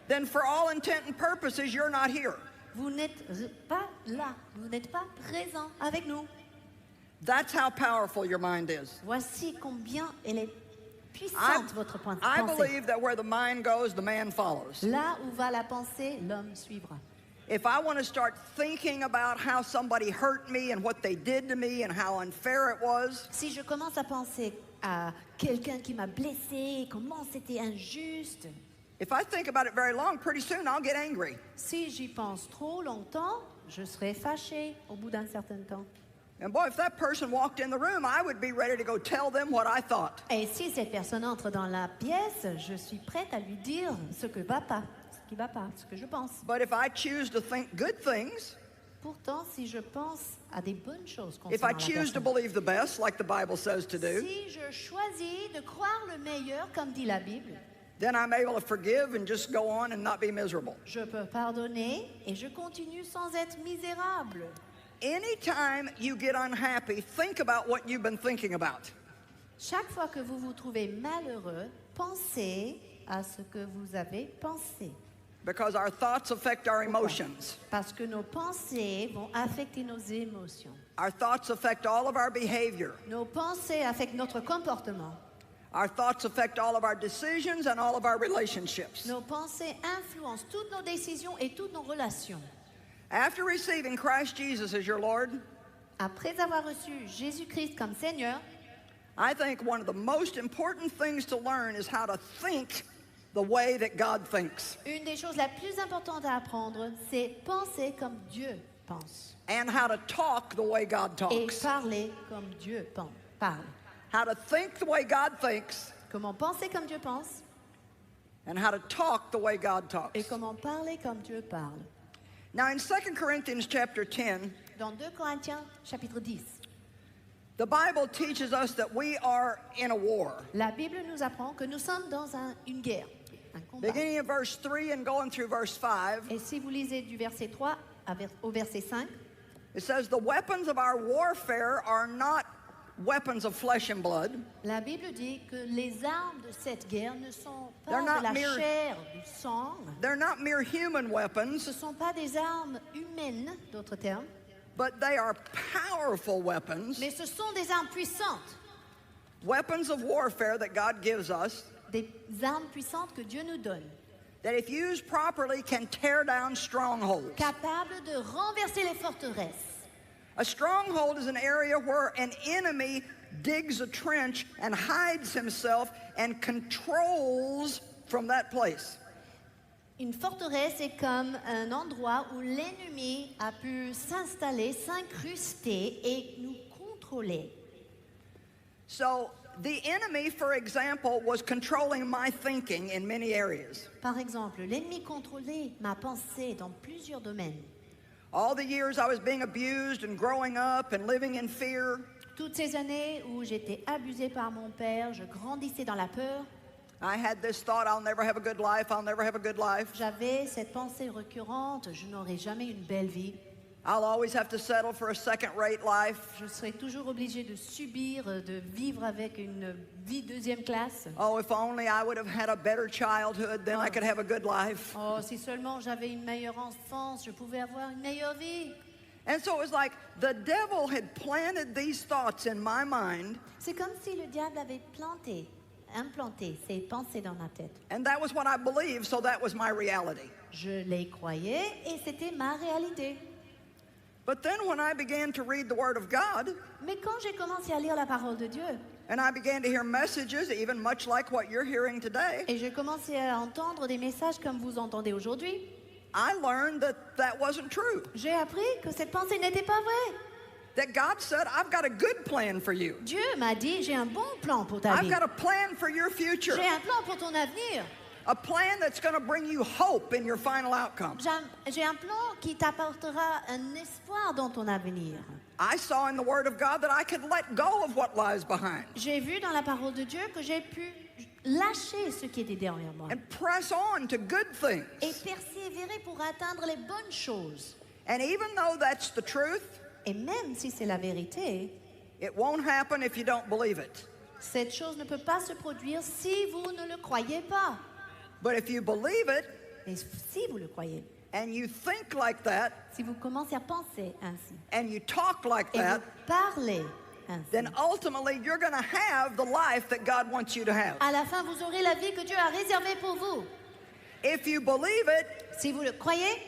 then for all intent and purposes, you're not here. vous n'êtes pas là, vous n'êtes pas présent avec nous. That's how powerful your mind is. Voici combien elle est puissante, votre I pensée. believe that where the mind goes, the man follows. Là où va la pensée, l'homme suivra. If I want to start thinking about how somebody hurt me and what they did to me and how unfair it was, Si je commence à penser à quelqu'un qui m'a blessé, comment c'était injuste, if I think about it very long, pretty soon I'll get angry. si j'y pense trop longtemps, je serai fâchée au bout d'un certain temps. And boy, if that person walked in the room, I would be ready to go tell them what I thought. Et si cette personne entre dans la pièce, je suis prête à lui dire ce que va pas, ce qui va pas, ce que je pense. But if I choose to think good things, Pourtant, si je pense à des bonnes choses if I concernant la choose to personne, believe the best, like the Bible says to do, si je choisis de croire le meilleur, comme dit la Bible, then I'm able to forgive and just go on and not be miserable. je peux pardonner et je continue sans être misérable. Anytime you get unhappy, think about what you've been thinking about. Chaque fois que vous vous trouvez malheureux, pensez à ce que vous avez pensé. Because our thoughts affect our emotions. Parce que nos pensées vont affecter nos émotions. Our thoughts affect all of our behavior. Nos pensées affectent notre comportement. Our thoughts affect all of our decisions and all of our relationships. Nos pensées influencent toutes nos décisions et toutes nos relations. After receiving Christ Jesus as your Lord, Après avoir reçu Jésus-Christ comme Seigneur, I think one of the most important things to learn is how to think the way that God thinks, une des choses la plus importantes à apprendre, c'est penser comme Dieu pense and how to talk the way God et talks. parler comme Dieu parle. How to think the way God thinks, comment penser comme Dieu pense and how to talk the way God talks. et comment parler comme Dieu parle. Now in 2 Corinthians chapter 10, Dans 2 Corinthiens chapitre 10, the Bible teaches us that we are in a war. la Bible nous apprend que nous sommes dans une guerre, un combat. Beginning of verse 3 and going through verse 5, Et si vous lisez du verset 3 au verset 5, it says, the weapons of our warfare are not weapons of flesh and blood. la Bible dit que les armes de cette guerre ne sont pas They're not de la mere- chair, du sang. They're not mere human Ce ne weapons, sont pas des armes humaines, d'autres termes, but they are powerful weapons, mais ce sont des armes puissantes. weapons of warfare that God gives us, Des armes puissantes que Dieu nous donne, that if used properly can tear down strongholds. capables de renverser les forteresses. A stronghold is an area where an enemy digs a trench and hides himself and controls from that place. Une forteresse est comme un endroit où l'ennemi a pu s'installer, s'incruster et nous contrôler. So the enemy, for example, was controlling my thinking in many areas. Par exemple, l'ennemi contrôlait ma pensée dans plusieurs domaines. All the years I was being abused and growing up and living in fear, Toutes ces années où j'étais abusée par mon père, je grandissais dans la peur, I had this thought, I'll never have a good life, I'll never have a good life. j'avais cette pensée récurrente, je n'aurai jamais une belle vie. I'll always have to settle for a second-rate life. Je serai toujours obligée de subir, de vivre avec une vie deuxième classe. Oh, if only I would have had a better childhood, then I could have a good life. Oh, si seulement j'avais une meilleure enfance, je pouvais avoir une meilleure vie. And so it was like the devil had planted these thoughts in my mind, C'est comme si le diable avait implanté ces pensées dans ma tête. and that was what I believed, so that was my reality. Je les croyais et c'était ma réalité. But then when I began to read the Word of God, Mais quand j'ai commencé à lire la parole de Dieu and I began to hear messages, even much like what you're hearing today, et j'ai commencé à entendre des messages comme vous entendez aujourd'hui, I learned that that wasn't true. j'ai appris que cette pensée n'était pas vraie. That God said, I've got a good plan for you. Dieu m'a dit, j'ai un bon plan pour ta I've vie. got a plan for your future. J'ai un plan pour ton avenir. A plan that's going to bring you hope in your final outcome. J'ai un plan qui t'apportera un espoir dans ton avenir. I saw in the Word of God that I could let go of what lies behind J'ai vu dans la parole de Dieu que j'ai pu lâcher ce qui était derrière moi and press on to good things. et persévérer pour atteindre les bonnes choses. And even though that's the truth, Et même si c'est la vérité, it won't happen if you don't believe it. cette chose ne peut pas se produire si vous ne le croyez pas. But if you believe it Mais si vous le croyez, and you think like that si vous commencez à penser ainsi and you talk like et that, vous parlez ainsi, then ultimately you're going to have the life that God wants you to have. à la fin vous aurez la vie que Dieu a réservée pour vous. If you believe it Si vous le croyez,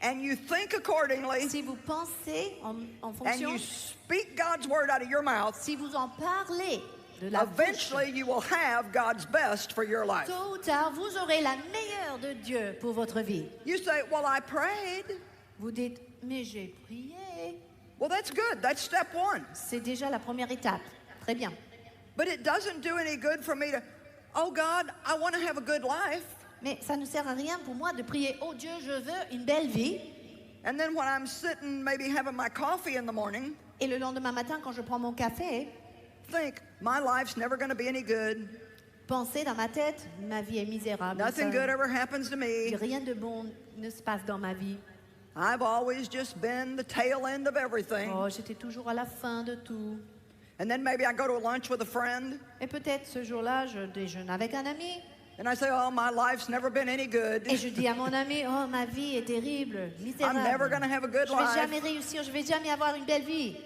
and you think accordingly si vous pensez en and fonction, you speak God's word out of your mouth, si vous en parlez de la bouche, eventually you will have God's best for your life. tôt ou tard, vous aurez la meilleure de Dieu pour votre vie. You say, well, I prayed. Vous dites, mais j'ai prié. Well, that's good. That's step one. C'est déjà la première étape. Très bien. But it doesn't do any good for me to, oh, God, I want to have a good life. Mais ça ne sert à rien pour moi de prier, oh Dieu, je veux une belle vie. And then when I'm sitting, maybe having my coffee in the morning, Et le lendemain matin, quand je prends mon café, think, my life's never going to be any good. penser dans ma tête, ma vie est misérable. Nothing good ever happens to me. Rien de bon ne se passe dans ma vie. I've always just been the tail end of everything. Oh, j'étais toujours à la fin de tout. And then maybe I go to lunch with a friend, Et peut-être ce jour-là, je déjeune avec un ami. and I say, oh, my life's never been any good. Et je dis à mon ami, oh, ma vie est terrible, I'm never misérable. going to have a good Je vais jamais life. réussir, je vais jamais avoir une belle vie.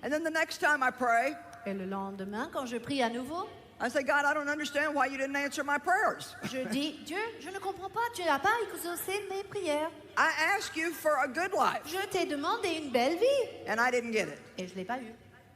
And then the next time I pray, Et le lendemain, quand je prie à nouveau, I say, God, I don't understand why you didn't answer my prayers. je dis, Dieu, je ne comprends pas, tu n'as pas exaucé mes prières. I asked you for a good life, Je t'ai demandé une belle vie and I didn't get it. et je ne l'ai pas eu.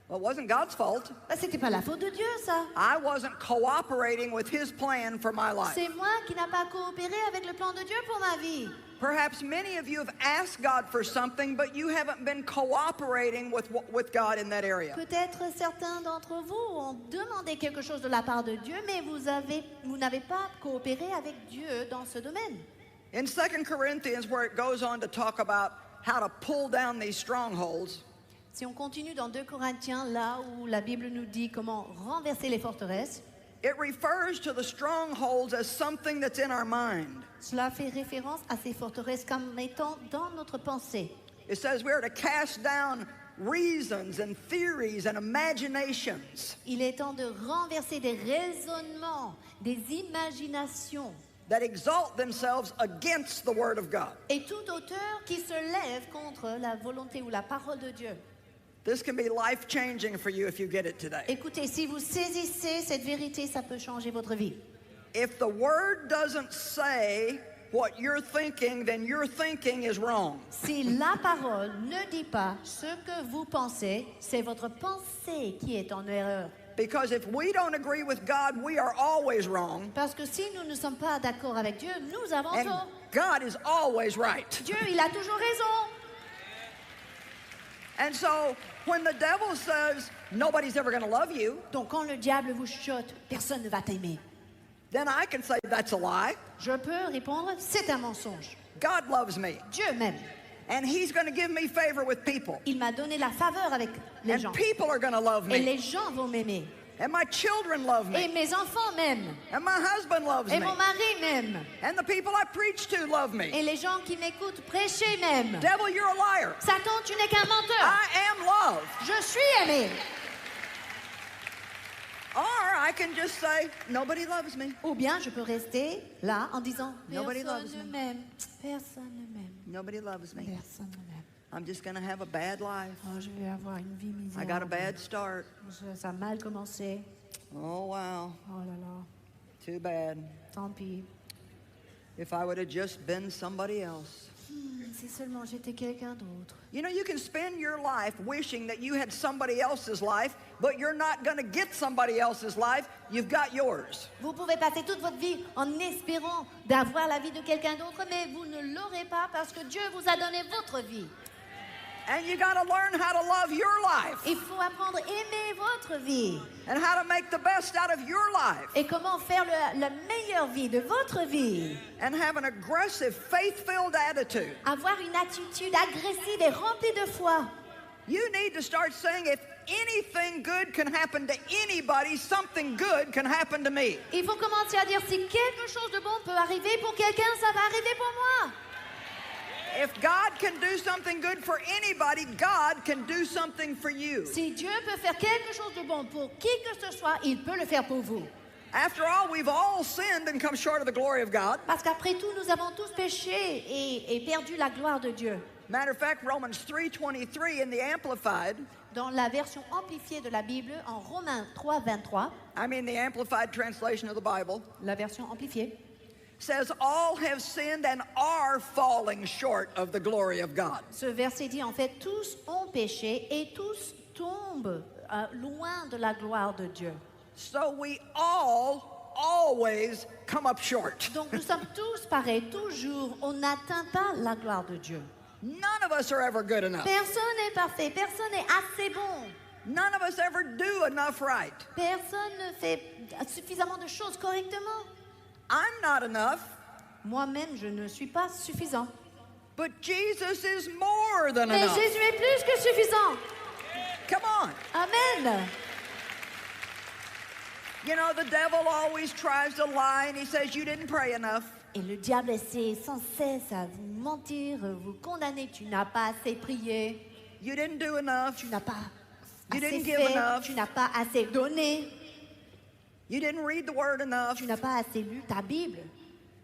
Well, it wasn't God's fault. Bah, c'était pas la faute de Dieu, ça. I wasn't cooperating with his plan for my life. C'est moi qui n'ai pas coopéré avec le plan de Dieu pour ma vie. Perhaps many of you have asked God for something, but you haven't been cooperating with God in that area. Peut-être certains d'entre vous ont demandé quelque chose de la part de Dieu, mais vous n'avez pas coopéré avec Dieu dans ce domaine. In 2 Corinthians, where it goes on to talk about how to pull down these strongholds, Si on continue dans 2 Corinthiens, là où la Bible nous dit comment renverser les forteresses, it refers to the strongholds as something that's in our mind. cela fait référence à ces forteresses comme étant dans notre pensée. It says we are to cast down reasons and theories and imaginations Il est temps de renverser des raisonnements, des imaginations that exalt themselves against the Word of God. et toute hauteur qui se lève contre la volonté ou la parole de Dieu. This can be life-changing for you if you get it today. Écoutez, si vous saisissez cette vérité, ça peut changer votre vie. If the Word doesn't say what you're thinking, then your thinking is wrong. Si la parole ne dit pas ce que vous pensez, c'est votre pensée qui est en erreur. Because if we don't agree with God, we are always wrong, Parce que si nous ne sommes pas d'accord avec Dieu, nous avons and tort. God is always right. Dieu, il a toujours raison. And so when the devil says nobody's ever going to love you, Donc quand le diable vous chuchote, personne ne va t'aimer. then I can say that's a lie. Je peux répondre, c'est un mensonge. God loves me, Dieu m'aime. and He's going to give me favor with people, Il m'a donné la faveur avec les and gens. people are going to love Et me, les gens vont m'aimer. and my children love Et me, mes enfants m'aiment. and my husband loves Et me, mon mari m'aime. and the people I preach to love me. Et les gens qui m'écoutent prêcher m'aiment. Devil, you're a liar. Satan, tu n'es qu'un menteur. I am loved. Je suis aimé. Or I can just say nobody loves me. Ou bien je peux rester là en disant Nobody personne loves ne me. m'aime. Personne ne m'aime. Nobody loves me. Personne ne m'aime. I'm just going to have a bad life. Oh, je vais avoir une vie I got a misérable. bad start. Ça a mal commencé. Oh, wow. Oh là là. Too bad. Tant pis. If I would have just been somebody else. Si seulement j'étais quelqu'un d'autre. You know, you can spend your life wishing that you had somebody else's life, but you're not going to get somebody else's life. You've got yours. Vous pouvez passer toute votre vie en espérant d'avoir la vie de quelqu'un d'autre, mais vous ne l'aurez pas parce que Dieu vous a donné votre vie. And you got to learn how to love your life Il faut apprendre à aimer votre vie and how to make the best out of your life et comment faire la meilleure vie de votre vie. and have an aggressive, faith-filled attitude. Avoir une attitude agressive et remplie de foi. You need to start saying, if anything good can happen to anybody, something good can happen to me. Il faut commencer à dire si quelque chose de bon peut arriver pour quelqu'un, ça va arriver pour moi. If God can do something good for anybody, God can do something for you. Si Dieu peut faire quelque chose de bon pour qui que ce soit, il peut le faire pour vous. After all, we've all sinned and come short of the glory of God. Parce qu'après tout, nous avons tous péché et perdu la gloire de Dieu. Matter of fact, Romans 3:23 in the Amplified, Dans la version amplifiée de la Bible, en Romains 3, 23, I mean the Amplified translation of the Bible, la version amplifiée, says all have sinned and are falling short of the glory of God. ce verset dit en fait, tous ont péché et tous tombent loin de la gloire de Dieu. So we all always come up short. Donc nous sommes tous pareils, toujours, on n'atteint pas la gloire de Dieu. None of us are ever good enough. Personne n'est parfait, personne n'est assez bon. None of us ever do enough right. Personne ne fait suffisamment de choses correctement. I'm not enough, Moi-même, je ne suis pas suffisant. but Jesus is more than Mais enough. Jésus est plus que suffisant. Come on. Amen. You know, the devil always tries to lie and he says, you didn't pray enough. Et le diable essaie sans cesse à vous mentir, vous condamner. Tu n'as pas assez prié, You didn't do enough. tu n'as pas You assez didn't give fait, enough. tu n'as pas assez donné, You didn't read the word enough. tu n'as pas assez lu ta Bible.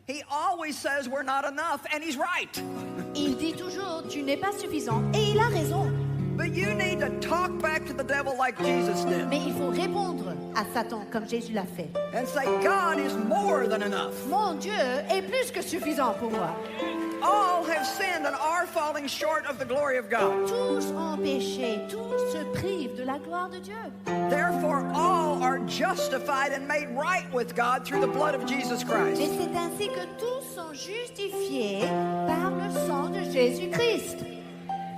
He always says we're not enough, and he's right. Il dit toujours, tu n'es pas suffisant. Et il a raison. But you need to talk back to the devil like Jesus did Mais il faut répondre à Satan comme Jésus l'a fait. and say, God is more than enough. Mon Dieu est plus que suffisant pour moi. all have sinned and are falling short of the glory of God. Tous ont péché, tous se privent de la gloire de Dieu. Therefore, all are justified and made right with God through the blood of Jesus Christ. Et c'est ainsi que tous sont justifiés par le sang de Jésus-Christ.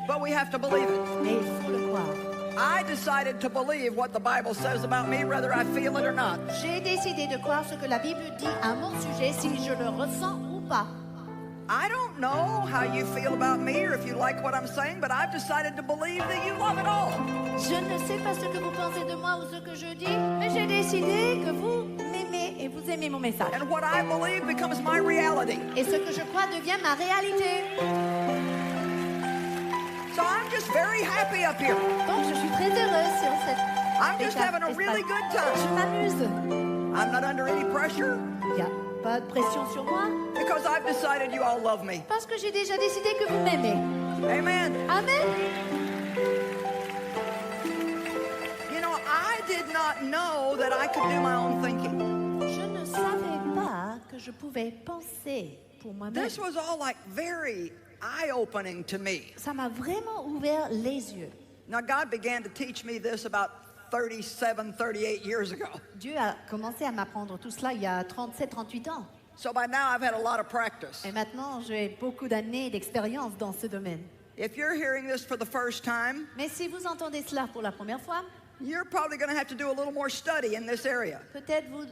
But we have to believe it. Mais il faut le croire. I decided to believe what the Bible says about me, whether I feel it or not. J'ai décidé de croire ce que la Bible dit à mon sujet, si je le ressens ou pas. I don't know how you feel about me or if you like what I'm saying, but I've decided to believe that you love it all. Je ne sais pas ce que vous pensez de moi ou ce que je dis, mais j'ai décidé que vous m'aimez et vous aimez mon message. And what I believe becomes my reality. Et ce que je crois devient ma réalité. So I'm just very happy up here. Donc je suis très heureuse sur cette I'm just having a really good Je time. m'amuse. I'm not under any pressure Il n'y a pas de pression sur moi because I've decided you all love me. parce que j'ai déjà décidé que vous m'aimez. Amen. Amen. You know, I did not know that I could do my own thinking. Je ne savais pas que je pouvais penser pour moi-même. This was all like very eye-opening to me. Ça m'a vraiment ouvert les yeux. Now, God began to teach me this about 38 years ago. Dieu a commencé à m'apprendre tout cela il y a 37-38 ans. So by now, I've had a lot of practice. Et maintenant, j'ai beaucoup d'années d'expérience dans ce domaine. If you're hearing this for the first time, Mais si vous entendez cela pour la première fois, you're probably going to have to do a little more study in this area. peut-être vous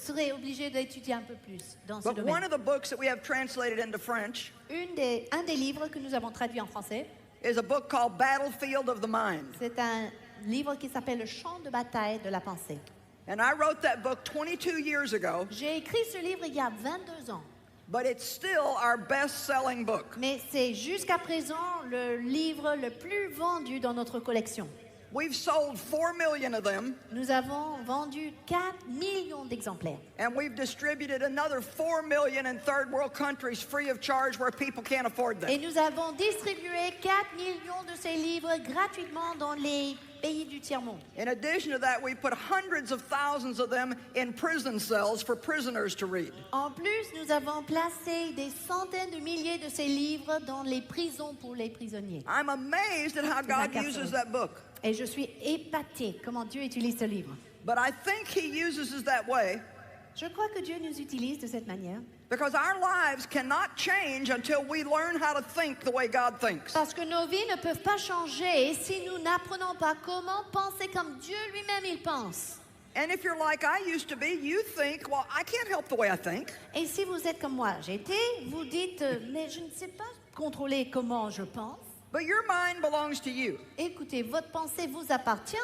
serez obligé d'étudier un peu plus dans ce But one domaine. of the books that we have translated into French Un des livres que nous avons traduit en français, is a book called Battlefield of the Mind. c'est un livre qui s'appelle Le champ de bataille de la pensée. And I wrote that book 22 years ago, J'ai écrit ce livre il y a 22 ans, but it's still our best-selling book. mais c'est jusqu'à présent le livre le plus vendu dans notre collection. We've sold 4 million of them, Nous avons vendu 4 millions d'exemplaires. and we've distributed another 4 million in third world countries free of charge where people can't afford Et them. nous avons distribué 4 millions de ces livres gratuitement dans les pays du tiers-monde. In addition to that, we put hundreds of thousands of them in prison cells for prisoners to read. En plus, nous avons placé des centaines de milliers de ces livres dans les prisons pour les prisonniers. I'm amazed at how God uses that book. Et je suis épatée comment Dieu utilise ce livre. But I think He uses us that way Je crois que Dieu nous utilise de cette manière because our lives cannot change until we learn how to think the way God thinks. parce que nos vies ne peuvent pas changer si nous n'apprenons pas comment penser comme Dieu lui-même il pense. And if you're like I used to be, you think, well, I can't help the way I think. Et si vous êtes comme moi, j'étais, vous dites, mais je ne sais pas contrôler comment je pense. But your mind belongs to you. Écoutez, votre pensée vous appartient.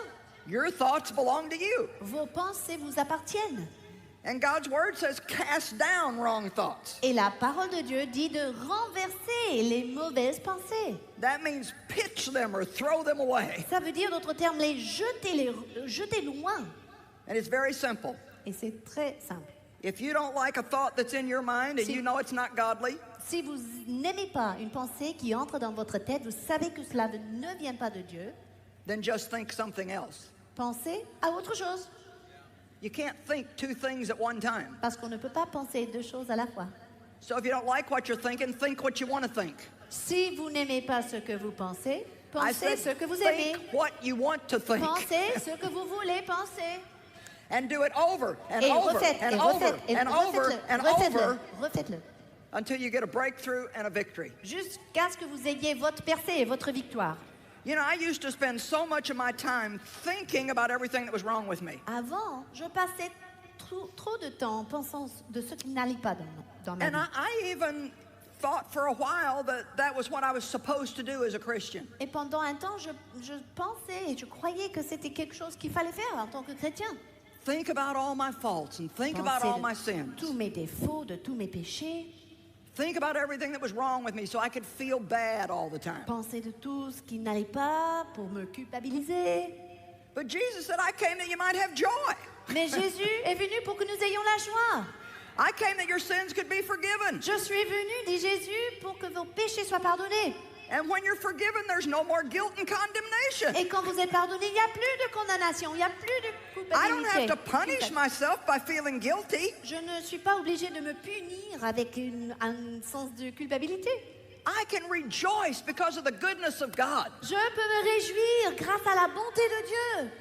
Your thoughts belong to you. Vos pensées vous appartiennent. And God's word says, cast down wrong thoughts. Et la parole de Dieu dit de renverser les mauvaises pensées. That means pitch them or throw them away. Ça veut dire, d'autres termes, les jeter loin. And it's very simple. Et c'est très simple. If you don't like a thought that's in your mind and Si- you know it's not godly, Si vous n'aimez pas une pensée qui entre dans votre tête, vous savez que cela ne vient pas de Dieu, then just think something else. pensez à autre chose. You can't think two things at one time. Parce qu'on ne peut pas penser deux choses à la fois. So if you don't like what you're thinking, think what you want to think. Si vous n'aimez pas ce que vous pensez, I pensez said, ce que vous aimez. think what you want to think. Pensez ce que vous voulez penser. And do it over and Et over refaites, and et over refaites, et and over refaites-le, and refaites-le, over refaites-le. until you get a breakthrough and a victory. Jusqu'à ce que vous ayez votre percée et votre victoire. You know, I used to spend so much of my time thinking about everything that was wrong with me. Avant, je passais trop de temps pensant de ce qui n'allait pas dans ma And vie. I even thought for a while that that was what I was supposed to do as a Christian. Et pendant un temps, je pensais et je croyais que c'était quelque chose qu'il fallait faire en tant que chrétien. Think about all my faults and think about all my Penser de sins. tous mes défauts, de tous mes péchés. Think about everything that was wrong with me so I could feel bad all the time. Penser de tout ce qui n'allait pas pour me culpabiliser. But Jesus said, I came that you might have joy. Mais Jésus est venu pour que nous ayons la joie. I came that your sins could be forgiven. Je suis venu, dit Jésus, pour que vos péchés soient pardonnés. And when you're forgiven, there's no more guilt and condemnation. Et quand vous êtes pardonné, il n'y a plus de condamnation, il n'y a plus de I don't have culpabilité. to punish myself by feeling guilty. Je ne suis pas obligée de me punir avec un sens de culpabilité. I can rejoice because of the goodness of God. Je peux me réjouir grâce à la bonté de Dieu.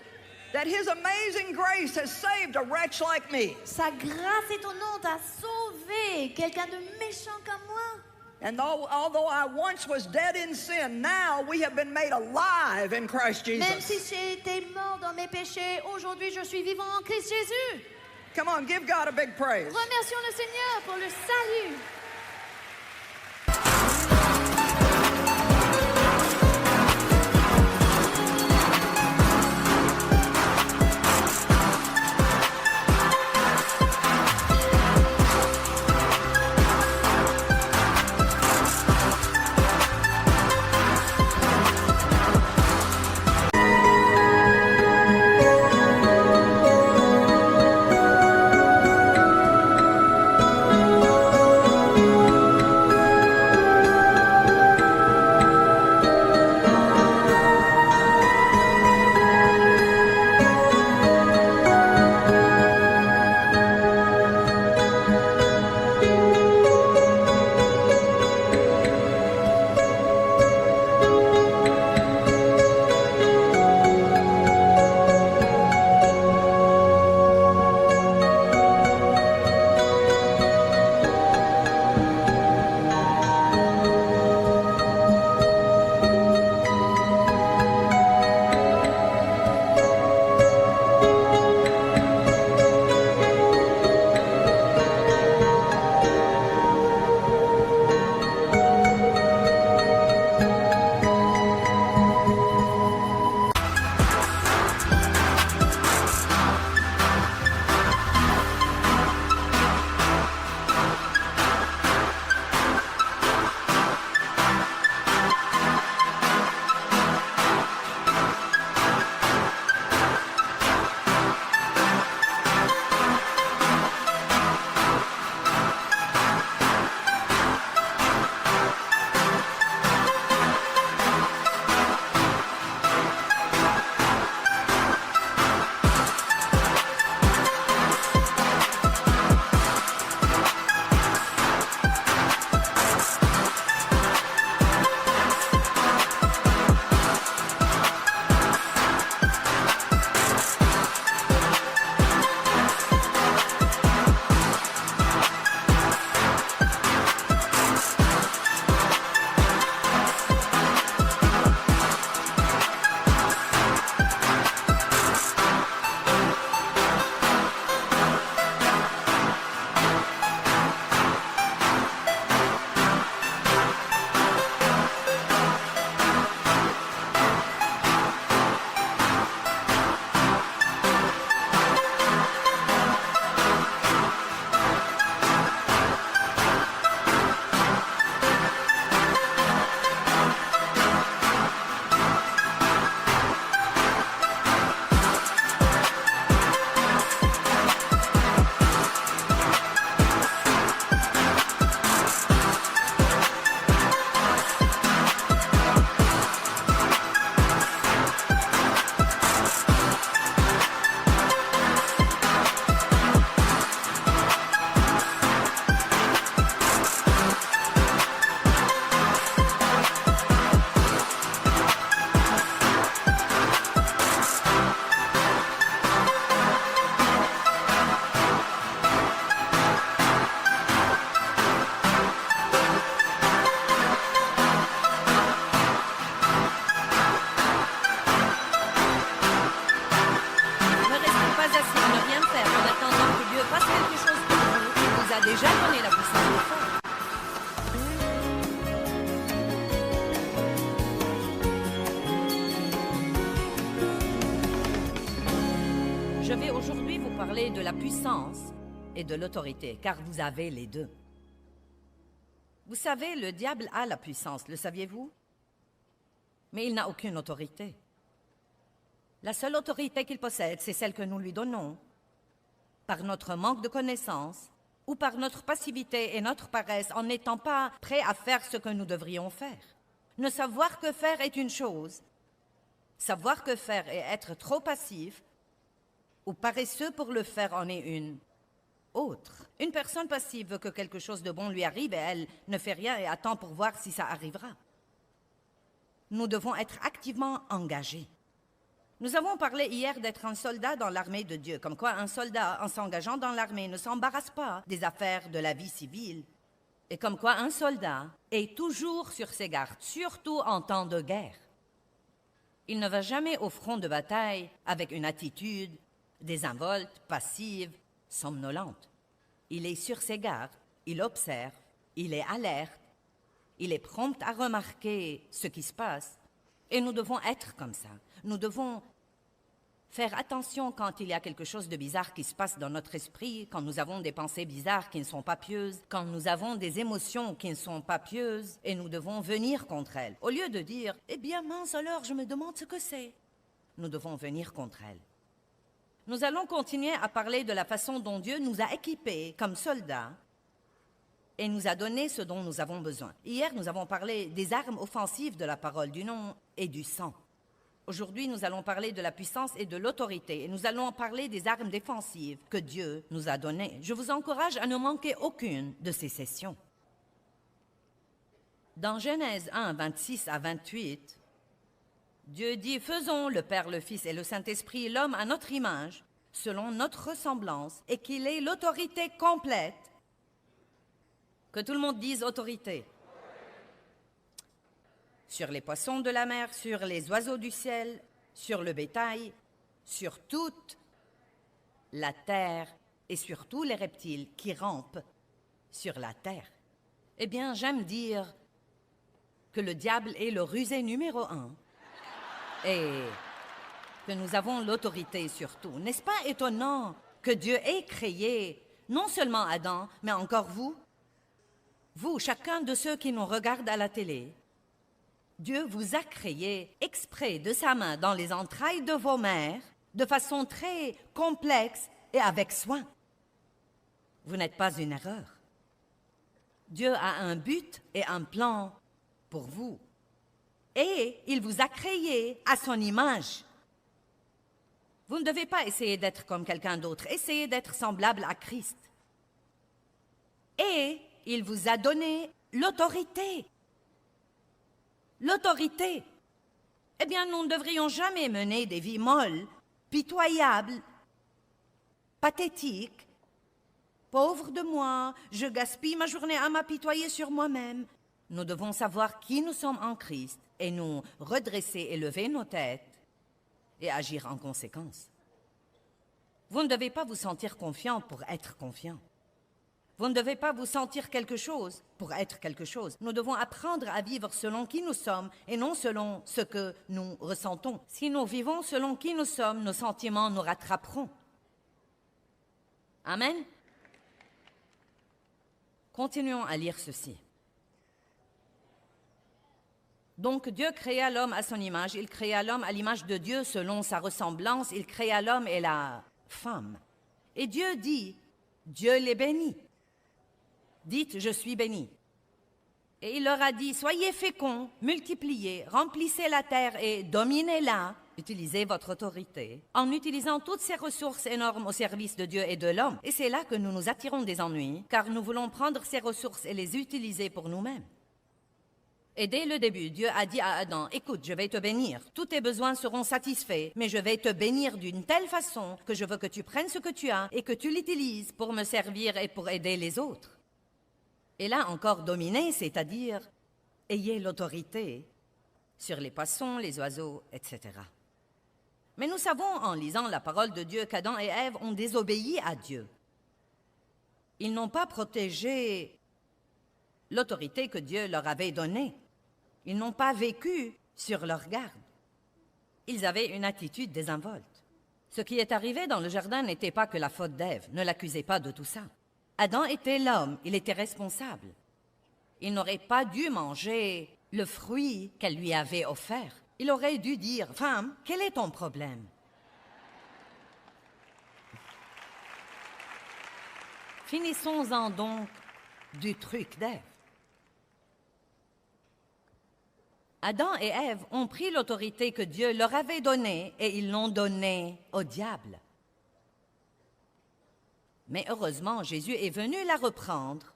That His amazing grace has saved a wretch like me. Sa grâce étonnante a sauvé quelqu'un de méchant comme moi. And although I once was dead in sin, now we have been made alive in Christ Même si Jesus. j'étais mort dans mes péchés, aujourd'hui je suis vivant en Christ Jésus. Come on, give God a big praise. Remercions le Seigneur pour le salut. déjà donné la puissance de faire. Je vais aujourd'hui vous parler de la puissance et de l'autorité, car vous avez les deux. Vous savez, le diable a la puissance, le saviez-vous? Mais il n'a aucune autorité. La seule autorité qu'il possède, c'est celle que nous lui donnons, par notre manque de connaissances ou par notre passivité et notre paresse en n'étant pas prêts à faire ce que nous devrions faire. Ne savoir que faire est une chose. Savoir que faire et être trop passif ou paresseux pour le faire en est une autre. Une personne passive veut que quelque chose de bon lui arrive et elle ne fait rien et attend pour voir si ça arrivera. Nous devons être activement engagés. Nous avons parlé hier d'être un soldat dans l'armée de Dieu, comme quoi un soldat, en s'engageant dans l'armée, ne s'embarrasse pas des affaires de la vie civile, et comme quoi un soldat est toujours sur ses gardes, surtout en temps de guerre. Il ne va jamais au front de bataille avec une attitude désinvolte, passive, somnolente. Il est sur ses gardes, il observe, il est alerte, il est prompt à remarquer ce qui se passe. Et nous devons être comme ça. Nous devons faire attention quand il y a quelque chose de bizarre qui se passe dans notre esprit, quand nous avons des pensées bizarres qui ne sont pas pieuses, quand nous avons des émotions qui ne sont pas pieuses, et nous devons venir contre elles. Au lieu de dire « Eh bien mince alors, je me demande ce que c'est », nous devons venir contre elles. Nous allons continuer à parler de la façon dont Dieu nous a équipés comme soldats et nous a donné ce dont nous avons besoin. Hier, nous avons parlé des armes offensives de la parole, du nom et du sang. Aujourd'hui, nous allons parler de la puissance et de l'autorité et nous allons parler des armes défensives que Dieu nous a données. Je vous encourage à ne manquer aucune de ces sessions. Dans Genèse 1, 26 à 28, Dieu dit « Faisons le Père, le Fils et le Saint-Esprit l'homme à notre image, selon notre ressemblance, et qu'il ait l'autorité complète. » Que tout le monde dise « autorité ». Sur les poissons de la mer, sur les oiseaux du ciel, sur le bétail, sur toute la terre et sur tous les reptiles qui rampent sur la terre. Eh bien, j'aime dire que le diable est le rusé numéro 1 et que nous avons l'autorité sur tout. N'est-ce pas étonnant que Dieu ait créé non seulement Adam, mais encore vous, chacun de ceux qui nous regardent à la télé. Dieu vous a créé exprès de sa main dans les entrailles de vos mères, de façon très complexe et avec soin. Vous n'êtes pas une erreur. Dieu a un but et un plan pour vous. Et il vous a créé à son image. Vous ne devez pas essayer d'être comme quelqu'un d'autre. Essayez d'être semblable à Christ. Et il vous a donné l'autorité. L'autorité. Eh bien, nous ne devrions jamais mener des vies molles, pitoyables, pathétiques. Pauvre de moi, je gaspille ma journée à m'apitoyer sur moi-même. Nous devons savoir qui nous sommes en Christ et nous redresser et lever nos têtes et agir en conséquence. Vous ne devez pas vous sentir confiant pour être confiant. Vous ne devez pas vous sentir quelque chose pour être quelque chose. Nous devons apprendre à vivre selon qui nous sommes et non selon ce que nous ressentons. Si nous vivons selon qui nous sommes, nos sentiments nous rattraperont. Amen. Continuons à lire ceci. Donc Dieu créa l'homme à son image, il créa l'homme à l'image de Dieu selon sa ressemblance, il créa l'homme et la femme. Et Dieu dit, Dieu les bénit. Dites, je suis béni. Et il leur a dit, soyez féconds, multipliez, remplissez la terre et dominez-la. Utilisez votre autorité en utilisant toutes ces ressources énormes au service de Dieu et de l'homme. Et c'est là que nous nous attirons des ennuis, car nous voulons prendre ces ressources et les utiliser pour nous-mêmes. Et dès le début, Dieu a dit à Adam, « Écoute, je vais te bénir. Tous tes besoins seront satisfaits, mais je vais te bénir d'une telle façon que je veux que tu prennes ce que tu as et que tu l'utilises pour me servir et pour aider les autres. » Et là encore, dominer, c'est-à-dire ayez l'autorité sur les poissons, les oiseaux, etc. Mais nous savons en lisant la parole de Dieu qu'Adam et Ève ont désobéi à Dieu. Ils n'ont pas protégé l'autorité que Dieu leur avait donnée. Ils n'ont pas vécu sur leur garde. Ils avaient une attitude désinvolte. Ce qui est arrivé dans le jardin n'était pas que la faute d'Ève. Ne l'accusez pas de tout ça. Adam était l'homme, il était responsable. Il n'aurait pas dû manger le fruit qu'elle lui avait offert. Il aurait dû dire, « Femme, quel est ton problème? » Finissons-en donc du truc d'Ève. Adam et Ève ont pris l'autorité que Dieu leur avait donnée et ils l'ont donnée au diable. Mais heureusement, Jésus est venu la reprendre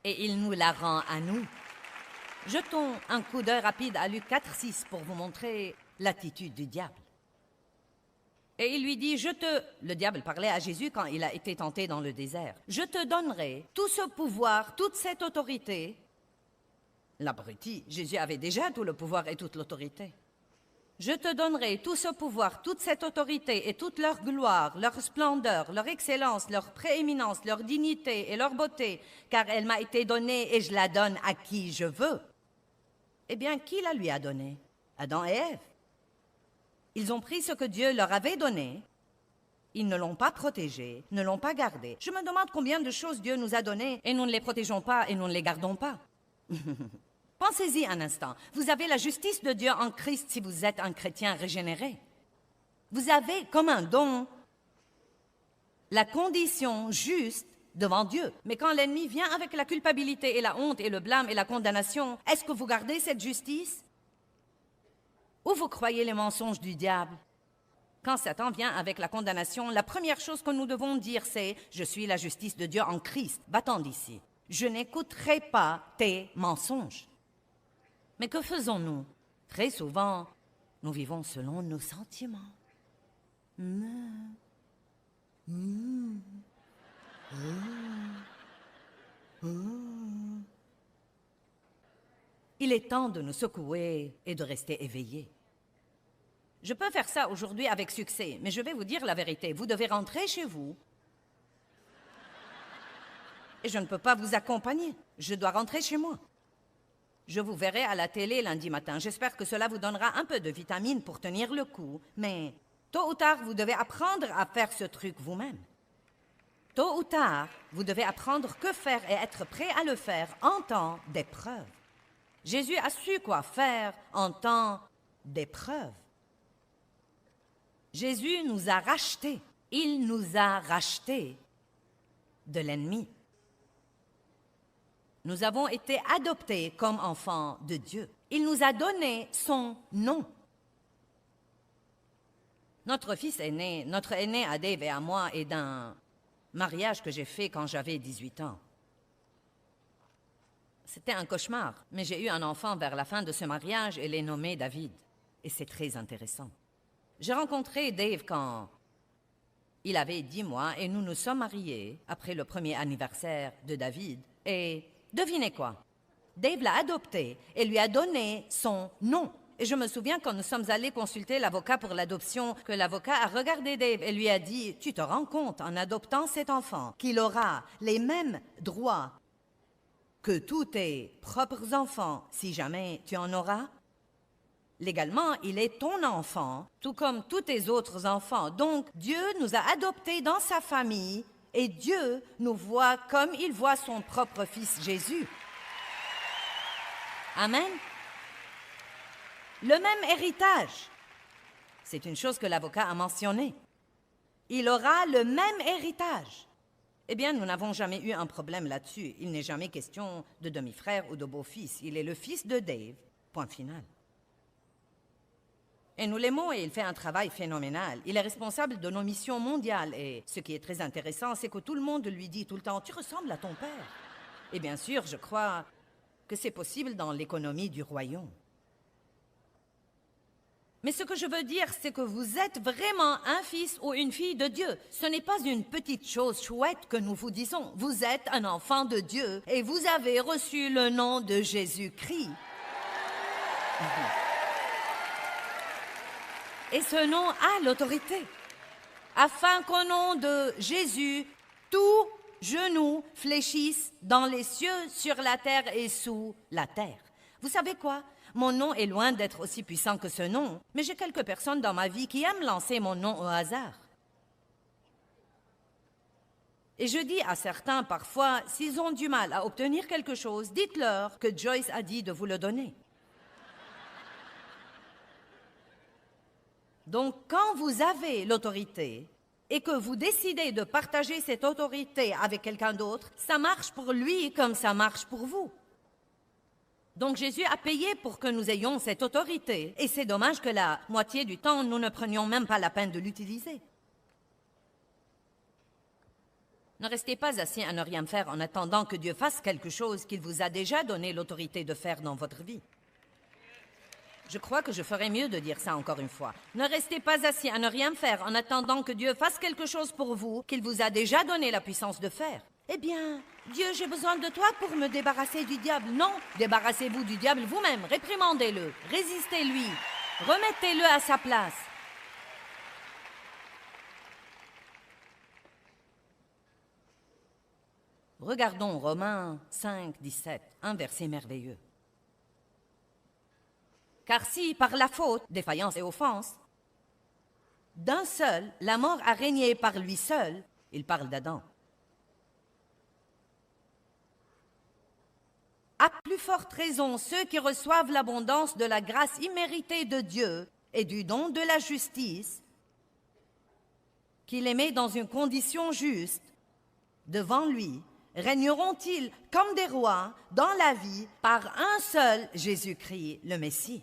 et il nous la rend à nous. Jetons un coup d'œil rapide à Luc 4,6 pour vous montrer l'attitude du diable. Et il lui dit, le diable parlait à Jésus quand il a été tenté dans le désert, « Je te donnerai tout ce pouvoir, toute cette autorité. » L'abruti, Jésus avait déjà tout le pouvoir et toute l'autorité. « Je te donnerai tout ce pouvoir, toute cette autorité et toute leur gloire, leur splendeur, leur excellence, leur prééminence, leur dignité et leur beauté, car elle m'a été donnée et je la donne à qui je veux. » Eh bien, qui la lui a donnée? Adam et Ève. Ils ont pris ce que Dieu leur avait donné. Ils ne l'ont pas protégé, ne l'ont pas gardé. Je me demande combien de choses Dieu nous a données et nous ne les protégeons pas et nous ne les gardons pas. Pensez-y un instant. Vous avez la justice de Dieu en Christ si vous êtes un chrétien régénéré. Vous avez comme un don la condition juste devant Dieu. Mais quand l'ennemi vient avec la culpabilité et la honte et le blâme et la condamnation, est-ce que vous gardez cette justice? Ou vous croyez les mensonges du diable? Quand Satan vient avec la condamnation, la première chose que nous devons dire, c'est « Je suis la justice de Dieu en Christ. Va-t'en d'ici. Je n'écouterai pas tes mensonges. » Mais que faisons-nous? Très souvent, nous vivons selon nos sentiments. Il est temps de nous secouer et de rester éveillés. Je peux faire ça aujourd'hui avec succès, mais je vais vous dire la vérité. Vous devez rentrer chez vous et je ne peux pas vous accompagner. Je dois rentrer chez moi. Je vous verrai à la télé lundi matin. J'espère que cela vous donnera un peu de vitamine pour tenir le coup, mais tôt ou tard, vous devez apprendre à faire ce truc vous-même. Tôt ou tard, vous devez apprendre que faire et être prêt à le faire en temps d'épreuve. Jésus a su quoi faire en temps d'épreuve. Jésus nous a rachetés. Il nous a rachetés de l'ennemi. Nous avons été adoptés comme enfants de Dieu. Il nous a donné son nom. Notre fils aîné, notre aîné à Dave et à moi est d'un mariage que j'ai fait quand j'avais 18 ans. C'était un cauchemar, mais j'ai eu un enfant vers la fin de ce mariage et l'ai nommé David. Et c'est très intéressant. J'ai rencontré Dave quand il avait 10 mois et nous nous sommes mariés après le premier anniversaire de David. Et devinez quoi? Dave l'a adopté et lui a donné son nom. Et je me souviens quand nous sommes allés consulter l'avocat pour l'adoption, que l'avocat a regardé Dave et lui a dit « Tu te rends compte en adoptant cet enfant qu'il aura les mêmes droits que tous tes propres enfants si jamais tu en auras? Légalement, il est ton enfant, tout comme tous tes autres enfants. Donc, Dieu nous a adoptés dans sa famille et Dieu nous voit comme il voit son propre fils Jésus. » Amen. Le même héritage. C'est une chose que l'avocat a mentionnée. Il aura le même héritage. Eh bien, nous n'avons jamais eu un problème là-dessus. Il n'est jamais question de demi-frère ou de beau-fils. Il est le fils de Dave. Point final. Et nous l'aimons et il fait un travail phénoménal. Il est responsable de nos missions mondiales. Et ce qui est très intéressant, c'est que tout le monde lui dit tout le temps « Tu ressembles à ton père ». Et bien sûr, je crois que c'est possible dans l'économie du royaume. Mais ce que je veux dire, c'est que vous êtes vraiment un fils ou une fille de Dieu. Ce n'est pas une petite chose chouette que nous vous disons. Vous êtes un enfant de Dieu et vous avez reçu le nom de Jésus-Christ. Et ce nom a l'autorité, afin qu'au nom de Jésus, tout genou fléchisse dans les cieux, sur la terre et sous la terre. Vous savez quoi? Mon nom est loin d'être aussi puissant que ce nom, mais j'ai quelques personnes dans ma vie qui aiment lancer mon nom au hasard. Et je dis à certains parfois, s'ils ont du mal à obtenir quelque chose, dites-leur que Joyce a dit de vous le donner. Donc, quand vous avez l'autorité et que vous décidez de partager cette autorité avec quelqu'un d'autre, ça marche pour lui comme ça marche pour vous. Donc Jésus a payé pour que nous ayons cette autorité. Et c'est dommage que la moitié du temps, nous ne prenions même pas la peine de l'utiliser. Ne restez pas assis à ne rien faire en attendant que Dieu fasse quelque chose qu'il vous a déjà donné l'autorité de faire dans votre vie. Je crois que je ferais mieux de dire ça encore une fois. Ne restez pas assis à ne rien faire en attendant que Dieu fasse quelque chose pour vous qu'il vous a déjà donné la puissance de faire. Eh bien, Dieu, j'ai besoin de toi pour me débarrasser du diable. Non, débarrassez-vous du diable vous-même, réprimandez-le, résistez-lui, remettez-le à sa place. Regardons Romains 5, 17, un verset merveilleux. Car si, par la faute, défaillance et offense, d'un seul, la mort a régné par lui seul, il parle d'Adam. À plus forte raison, ceux qui reçoivent l'abondance de la grâce imméritée de Dieu et du don de la justice, qu'il les met dans une condition juste, devant lui, régneront-ils comme des rois dans la vie par un seul Jésus-Christ, le Messie.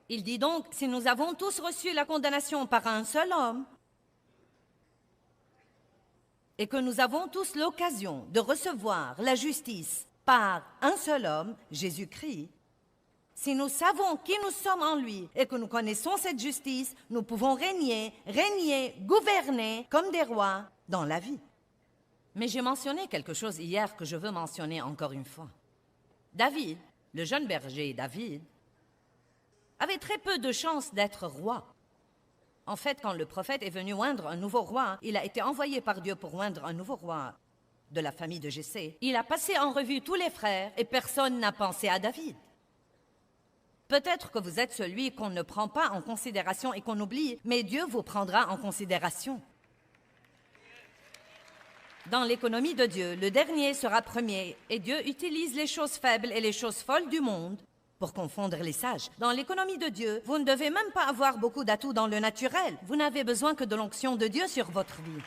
Il dit donc, si nous avons tous reçu la condamnation par un seul homme, et que nous avons tous l'occasion de recevoir la justice par un seul homme, Jésus-Christ, si nous savons qui nous sommes en lui et que nous connaissons cette justice, nous pouvons régner, gouverner comme des rois dans la vie. Mais j'ai mentionné quelque chose hier que je veux mentionner encore une fois. David, le jeune berger David, avait très peu de chances d'être roi. En fait, quand le prophète est venu oindre un nouveau roi, il a été envoyé par Dieu pour oindre un nouveau roi de la famille de Jessé. Il a passé en revue tous les frères et personne n'a pensé à David. Peut-être que vous êtes celui qu'on ne prend pas en considération et qu'on oublie, mais Dieu vous prendra en considération. Dans l'économie de Dieu, le dernier sera premier et Dieu utilise les choses faibles et les choses folles du monde pour confondre les sages. Dans l'économie de Dieu, vous ne devez même pas avoir beaucoup d'atouts dans le naturel. Vous n'avez besoin que de l'onction de Dieu sur votre vie.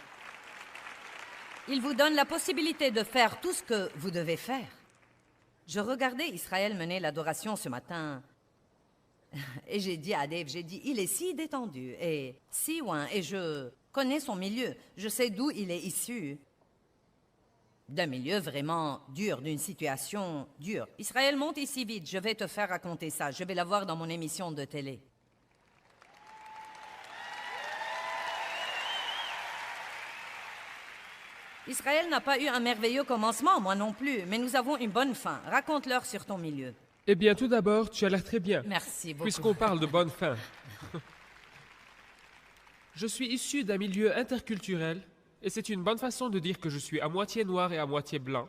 Il vous donne la possibilité de faire tout ce que vous devez faire. Je regardais Israël mener l'adoration ce matin et j'ai dit à Dave, il est si détendu et si loin et je connais son milieu. Je sais d'où il est issu. D'un milieu vraiment dur, d'une situation dure. Israël, monte ici vite, je vais te faire raconter ça. Je vais la voir dans mon émission de télé. Israël n'a pas eu un merveilleux commencement, moi non plus, mais nous avons une bonne fin. Raconte-leur sur ton milieu. Eh bien, tout d'abord, tu as l'air très bien. Merci beaucoup. Puisqu'on parle de bonne fin. Je suis issu d'un milieu interculturel et c'est une bonne façon de dire que je suis à moitié noir et à moitié blanc.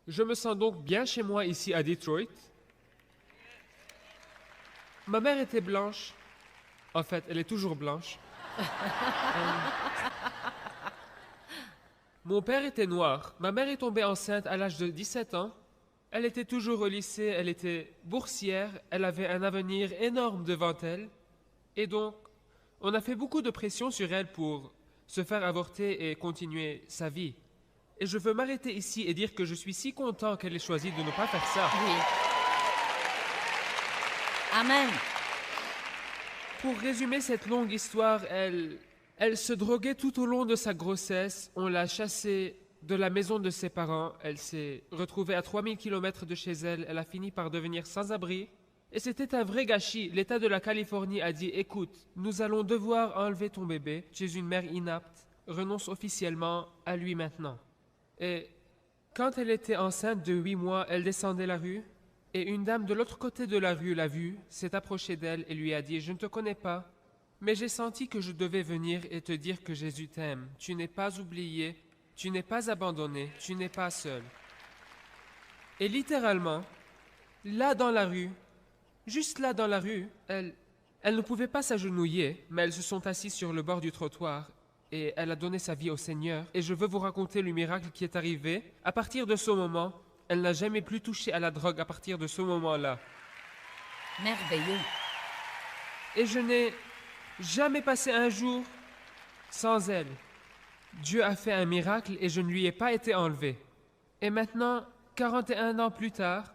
Je me sens donc bien chez moi ici à Detroit. Ma mère était blanche. En fait, elle est toujours blanche. Mon père était noir. Ma mère est tombée enceinte à l'âge de 17 ans. Elle était toujours au lycée, elle était boursière, elle avait un avenir énorme devant elle. Et donc, on a fait beaucoup de pression sur elle pour se faire avorter et continuer sa vie. Et je veux m'arrêter ici et dire que je suis si content qu'elle ait choisi de ne pas faire ça. Oui. Amen. Pour résumer cette longue histoire, elle se droguait tout au long de sa grossesse. On l'a chassée de la maison de ses parents. Elle s'est retrouvée à 3000 km de chez elle. Elle a fini par devenir sans-abri. Et c'était un vrai gâchis. L'État de la Californie a dit « Écoute, nous allons devoir enlever ton bébé. Tu es une mère inapte. Renonce officiellement à lui maintenant. » Et quand elle était enceinte de 8 mois, elle descendait la rue. Et une dame de l'autre côté de la rue l'a vue, s'est approchée d'elle et lui a dit « Je ne te connais pas, mais j'ai senti que je devais venir et te dire que Jésus t'aime. Tu n'es pas oublié, tu n'es pas abandonné, tu n'es pas seul. » Et littéralement, là dans la rue, juste là dans la rue, elles ne pouvaient pas s'agenouiller, mais elles se sont assises sur le bord du trottoir et elle a donné sa vie au Seigneur. Et je veux vous raconter le miracle qui est arrivé. À partir de ce moment, elle n'a jamais plus touché à la drogue à partir de ce moment-là. Merveilleux. Et je n'ai jamais passé un jour sans elle. Dieu a fait un miracle et je ne lui ai pas été enlevé. Et maintenant 41 ans plus tard,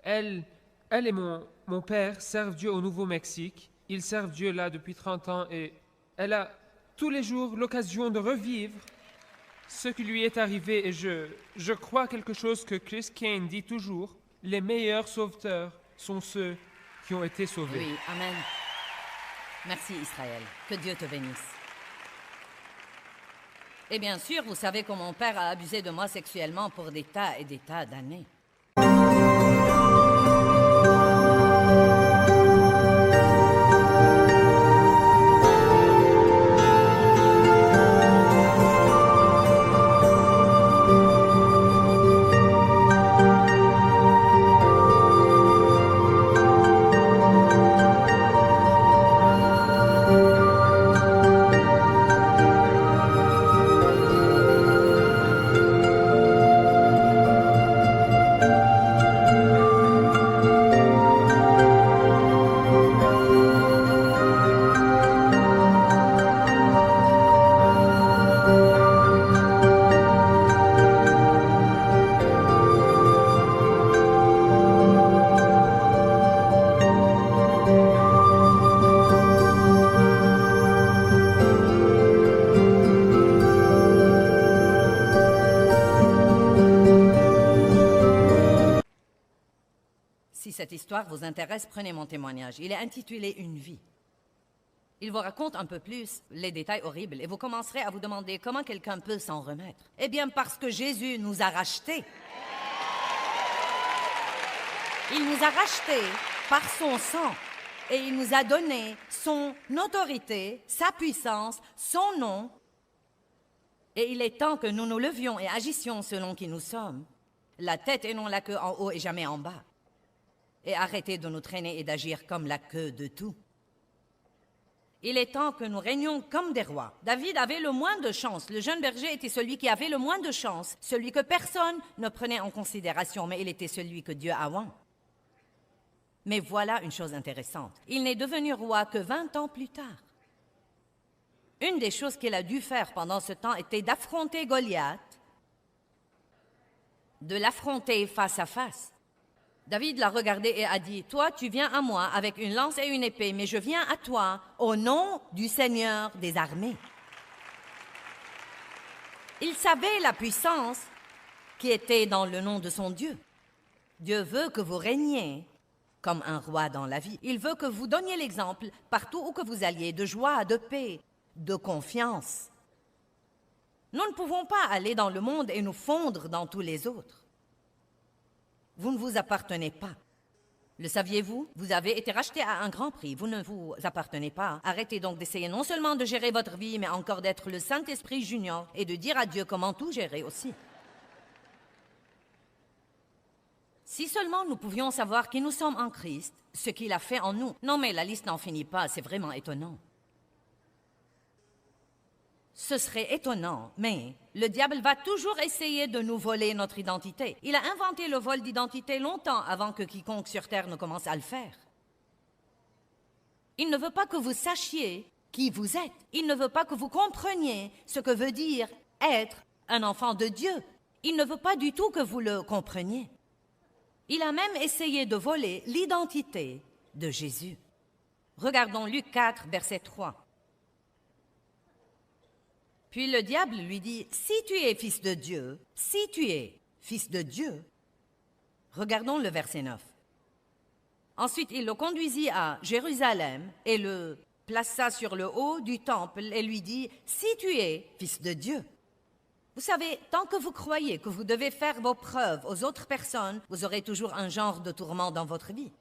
elle et mon père servent Dieu au Nouveau-Mexique. Ils servent Dieu là depuis 30 ans et elle a tous les jours l'occasion de revivre ce qui lui est arrivé. Et je crois quelque chose que Chris Kane dit toujours, les meilleurs sauveteurs sont ceux qui ont été sauvés. Oui, amen. Merci Israël. Que Dieu te bénisse. Et bien sûr, vous savez que mon père a abusé de moi sexuellement pour des tas et des tas d'années. Si cette histoire vous intéresse, prenez mon témoignage. Il est intitulé « Une vie ». Il vous raconte un peu plus les détails horribles et vous commencerez à vous demander comment quelqu'un peut s'en remettre. Eh bien, parce que Jésus nous a rachetés. Il nous a rachetés par son sang et il nous a donné son autorité, sa puissance, son nom. Et il est temps que nous nous levions et agissions selon qui nous sommes. La tête et non la queue en haut et jamais en bas. Et arrêtez de nous traîner et d'agir comme la queue de tout. Il est temps que nous régnions comme des rois. David avait le moins de chance. Le jeune berger était celui qui avait le moins de chance, celui que personne ne prenait en considération, mais il était celui que Dieu a oint. Mais voilà une chose intéressante. Il n'est devenu roi que 20 ans plus tard. Une des choses qu'il a dû faire pendant ce temps était d'affronter Goliath, de l'affronter face à face. David l'a regardé et a dit, « Toi, tu viens à moi avec une lance et une épée, mais je viens à toi au nom du Seigneur des armées. » Il savait la puissance qui était dans le nom de son Dieu. Dieu veut que vous régniez comme un roi dans la vie. Il veut que vous donniez l'exemple partout où que vous alliez, de joie, de paix, de confiance. Nous ne pouvons pas aller dans le monde et nous fondre dans tous les autres. Vous ne vous appartenez pas. Le saviez-vous? Vous avez été racheté à un grand prix. Vous ne vous appartenez pas. Arrêtez donc d'essayer non seulement de gérer votre vie, mais encore d'être le Saint-Esprit junior et de dire à Dieu comment tout gérer aussi. Si seulement nous pouvions savoir qui nous sommes en Christ, ce qu'il a fait en nous. Non, mais la liste n'en finit pas, c'est vraiment étonnant. Ce serait étonnant, mais le diable va toujours essayer de nous voler notre identité. Il a inventé le vol d'identité longtemps avant que quiconque sur Terre ne commence à le faire. Il ne veut pas que vous sachiez qui vous êtes. Il ne veut pas que vous compreniez ce que veut dire être un enfant de Dieu. Il ne veut pas du tout que vous le compreniez. Il a même essayé de voler l'identité de Jésus. Regardons Luc 4, verset 3. Puis le diable lui dit, « Si tu es fils de Dieu, si tu es fils de Dieu. » Regardons le verset 9. Ensuite, il le conduisit à Jérusalem et le plaça sur le haut du temple et lui dit, « Si tu es fils de Dieu. » Vous savez, tant que vous croyez que vous devez faire vos preuves aux autres personnes, vous aurez toujours un genre de tourment dans votre vie.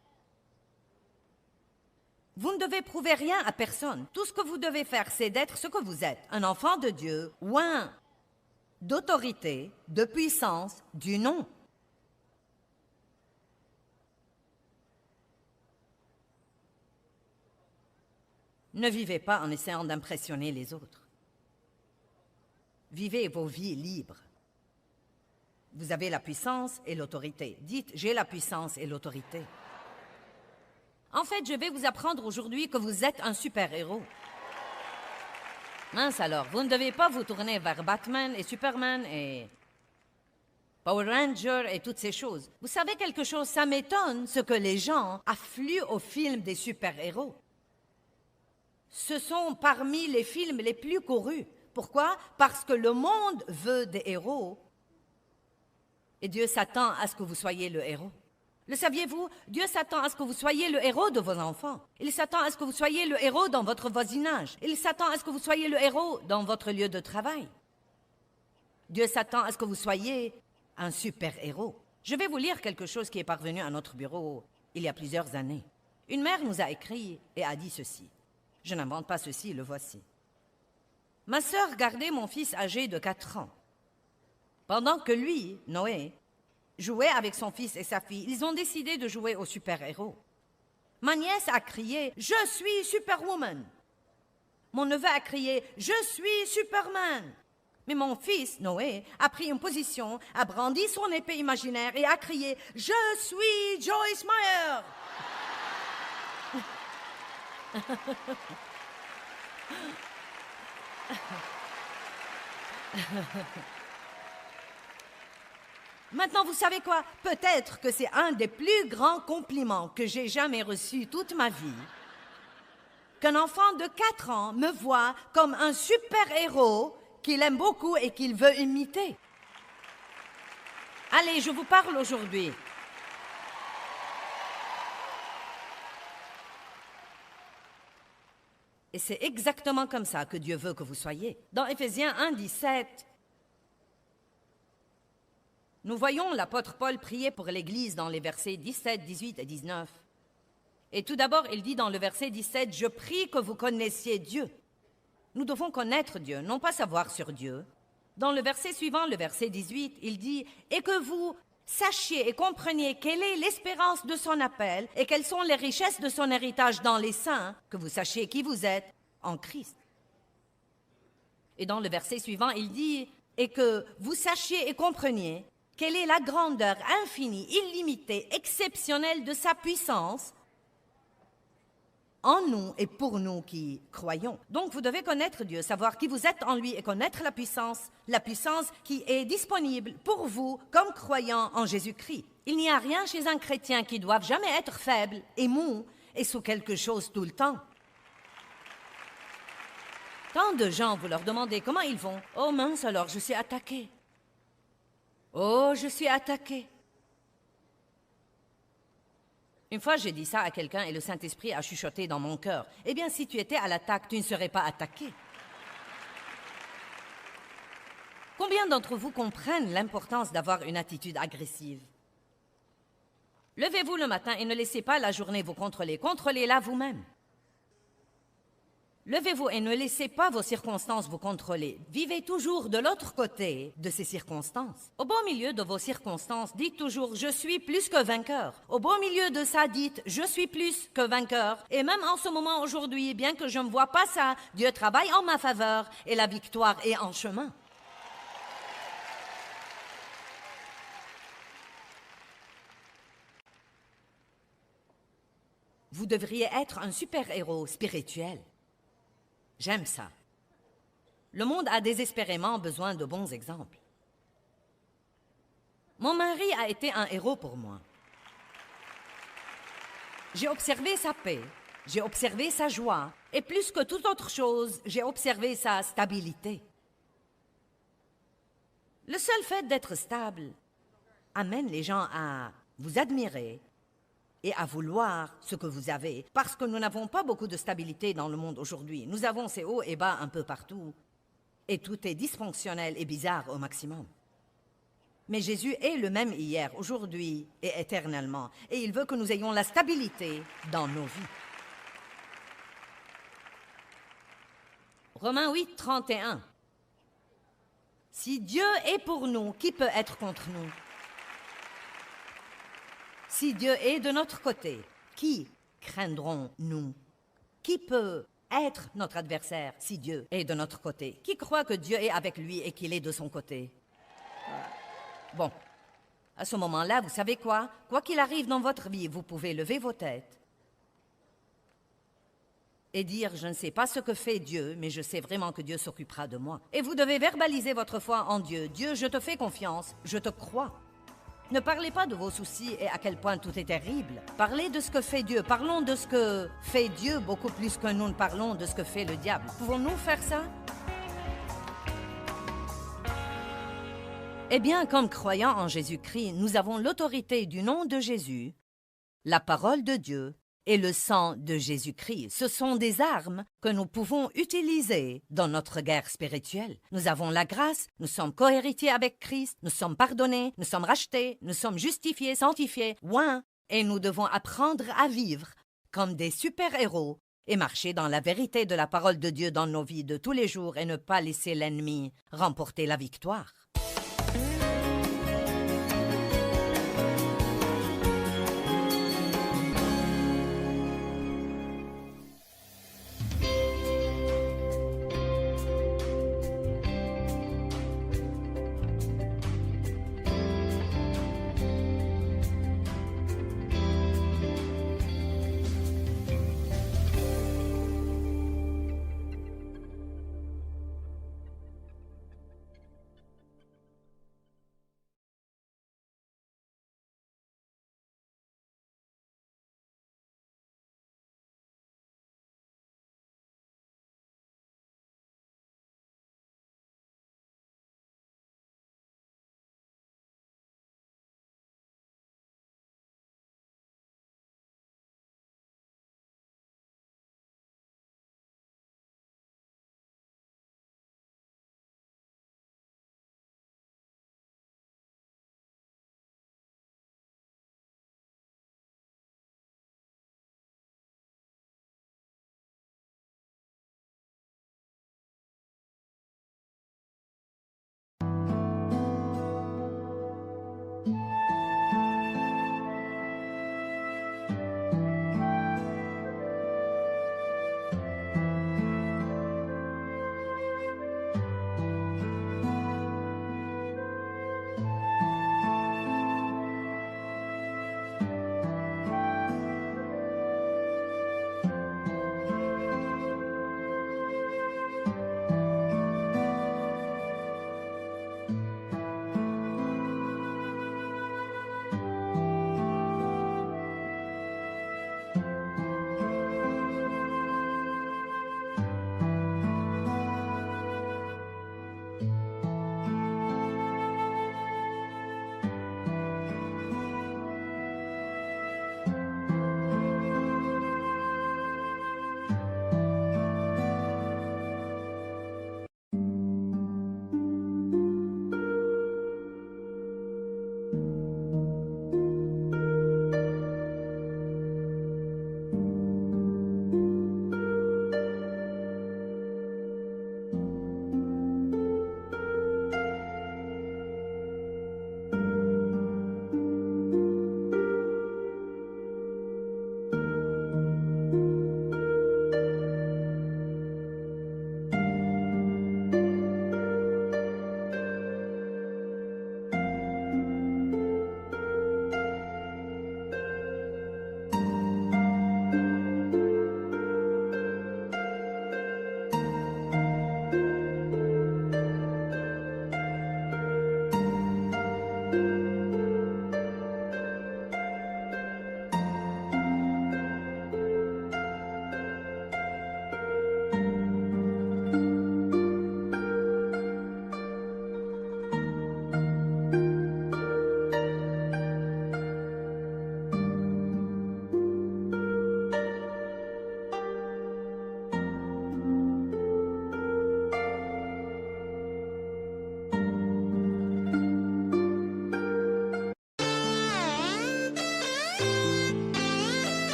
Vous ne devez prouver rien à personne. Tout ce que vous devez faire, c'est d'être ce que vous êtes, un enfant de Dieu, oint d'autorité, de puissance, du nom. Ne vivez pas en essayant d'impressionner les autres. Vivez vos vies libres. Vous avez la puissance et l'autorité. Dites, j'ai la puissance et l'autorité. En fait, je vais vous apprendre aujourd'hui que vous êtes un super-héros. Mince alors, vous ne devez pas vous tourner vers Batman et Superman et Power Rangers et toutes ces choses. Vous savez quelque chose, ça m'étonne ce que les gens affluent aux films des super-héros. Ce sont parmi les films les plus courus. Pourquoi? Parce que le monde veut des héros. Et Dieu s'attend à ce que vous soyez le héros. Le saviez-vous? Dieu s'attend à ce que vous soyez le héros de vos enfants. Il s'attend à ce que vous soyez le héros dans votre voisinage. Il s'attend à ce que vous soyez le héros dans votre lieu de travail. Dieu s'attend à ce que vous soyez un super-héros. Je vais vous lire quelque chose qui est parvenu à notre bureau il y a plusieurs années. Une mère nous a écrit et a dit ceci. Je n'invente pas ceci, le voici. Ma sœur gardait mon fils âgé de 4 ans. Pendant que lui, Noé, jouait avec son fils et sa fille, ils ont décidé de jouer au super-héros. Ma nièce a crié « Je suis Superwoman ». Mon neveu a crié « Je suis Superman ». Mais mon fils, Noé, a pris une position, a brandi son épée imaginaire et a crié « Je suis Joyce Meyer ». Maintenant, vous savez quoi? Peut-être que c'est un des plus grands compliments que j'ai jamais reçus toute ma vie. Qu'un enfant de 4 ans me voit comme un super-héros qu'il aime beaucoup et qu'il veut imiter. Allez, je vous parle aujourd'hui. Et c'est exactement comme ça que Dieu veut que vous soyez. Dans Éphésiens 1, 17, nous voyons l'apôtre Paul prier pour l'Église dans les versets 17, 18 et 19. Et tout d'abord, il dit dans le verset 17, « Je prie que vous connaissiez Dieu. » Nous devons connaître Dieu, non pas savoir sur Dieu. Dans le verset suivant, le verset 18, il dit « Et que vous sachiez et compreniez quelle est l'espérance de son appel et quelles sont les richesses de son héritage dans les saints, que vous sachiez qui vous êtes en Christ. » Et dans le verset suivant, il dit « Et que vous sachiez et compreniez quelle est la grandeur infinie, illimitée, exceptionnelle de sa puissance en nous et pour nous qui croyons. » Donc vous devez connaître Dieu, savoir qui vous êtes en lui et connaître la puissance qui est disponible pour vous comme croyants en Jésus-Christ. Il n'y a rien chez un chrétien qui doive jamais être faible et mou et sous quelque chose tout le temps. Tant de gens, vous leur demandez comment ils vont. « Oh mince alors, je suis attaqué. » « Oh, je suis attaqué. » Une fois, j'ai dit ça à quelqu'un et le Saint-Esprit a chuchoté dans mon cœur. « Eh bien, si tu étais à l'attaque, tu ne serais pas attaqué. » Combien d'entre vous comprennent l'importance d'avoir une attitude agressive? Levez-vous le matin et ne laissez pas la journée vous contrôler. Contrôlez-la vous-même. Levez-vous et ne laissez pas vos circonstances vous contrôler. Vivez toujours de l'autre côté de ces circonstances. Au beau milieu de vos circonstances, dites toujours « Je suis plus que vainqueur ». Au beau milieu de ça, dites « Je suis plus que vainqueur ». Et même en ce moment aujourd'hui, bien que je ne vois pas ça, Dieu travaille en ma faveur et la victoire est en chemin. Vous devriez être un super-héros spirituel. J'aime ça. Le monde a désespérément besoin de bons exemples. Mon mari a été un héros pour moi. J'ai observé sa paix, j'ai observé sa joie, et plus que toute autre chose, j'ai observé sa stabilité. Le seul fait d'être stable amène les gens à vous admirer et à vouloir ce que vous avez, parce que nous n'avons pas beaucoup de stabilité dans le monde aujourd'hui. Nous avons ces hauts et bas un peu partout, et tout est dysfonctionnel et bizarre au maximum. Mais Jésus est le même hier, aujourd'hui et éternellement, et il veut que nous ayons la stabilité dans nos vies. Romains 8, 31. Si Dieu est pour nous, qui peut être contre nous? Si Dieu est de notre côté, qui craindrons-nous? Qui peut être notre adversaire si Dieu est de notre côté? Qui croit que Dieu est avec lui et qu'il est de son côté? Bon, à ce moment-là, vous savez quoi? Quoi qu'il arrive dans votre vie, vous pouvez lever vos têtes et dire « je ne sais pas ce que fait Dieu, mais je sais vraiment que Dieu s'occupera de moi ». Et vous devez verbaliser votre foi en Dieu. Dieu, je te fais confiance, je te crois. Ne parlez pas de vos soucis et à quel point tout est terrible. Parlez de ce que fait Dieu. Parlons de ce que fait Dieu beaucoup plus que nous ne parlons de ce que fait le diable. Pouvons-nous faire ça? Eh bien, comme croyants en Jésus-Christ, nous avons l'autorité du nom de Jésus, la parole de Dieu et le sang de Jésus-Christ. Ce sont des armes que nous pouvons utiliser dans notre guerre spirituelle. Nous avons la grâce, nous sommes cohéritiers avec Christ, nous sommes pardonnés, nous sommes rachetés, nous sommes justifiés, sanctifiés, oints, et nous devons apprendre à vivre comme des super-héros et marcher dans la vérité de la parole de Dieu dans nos vies de tous les jours et ne pas laisser l'ennemi remporter la victoire.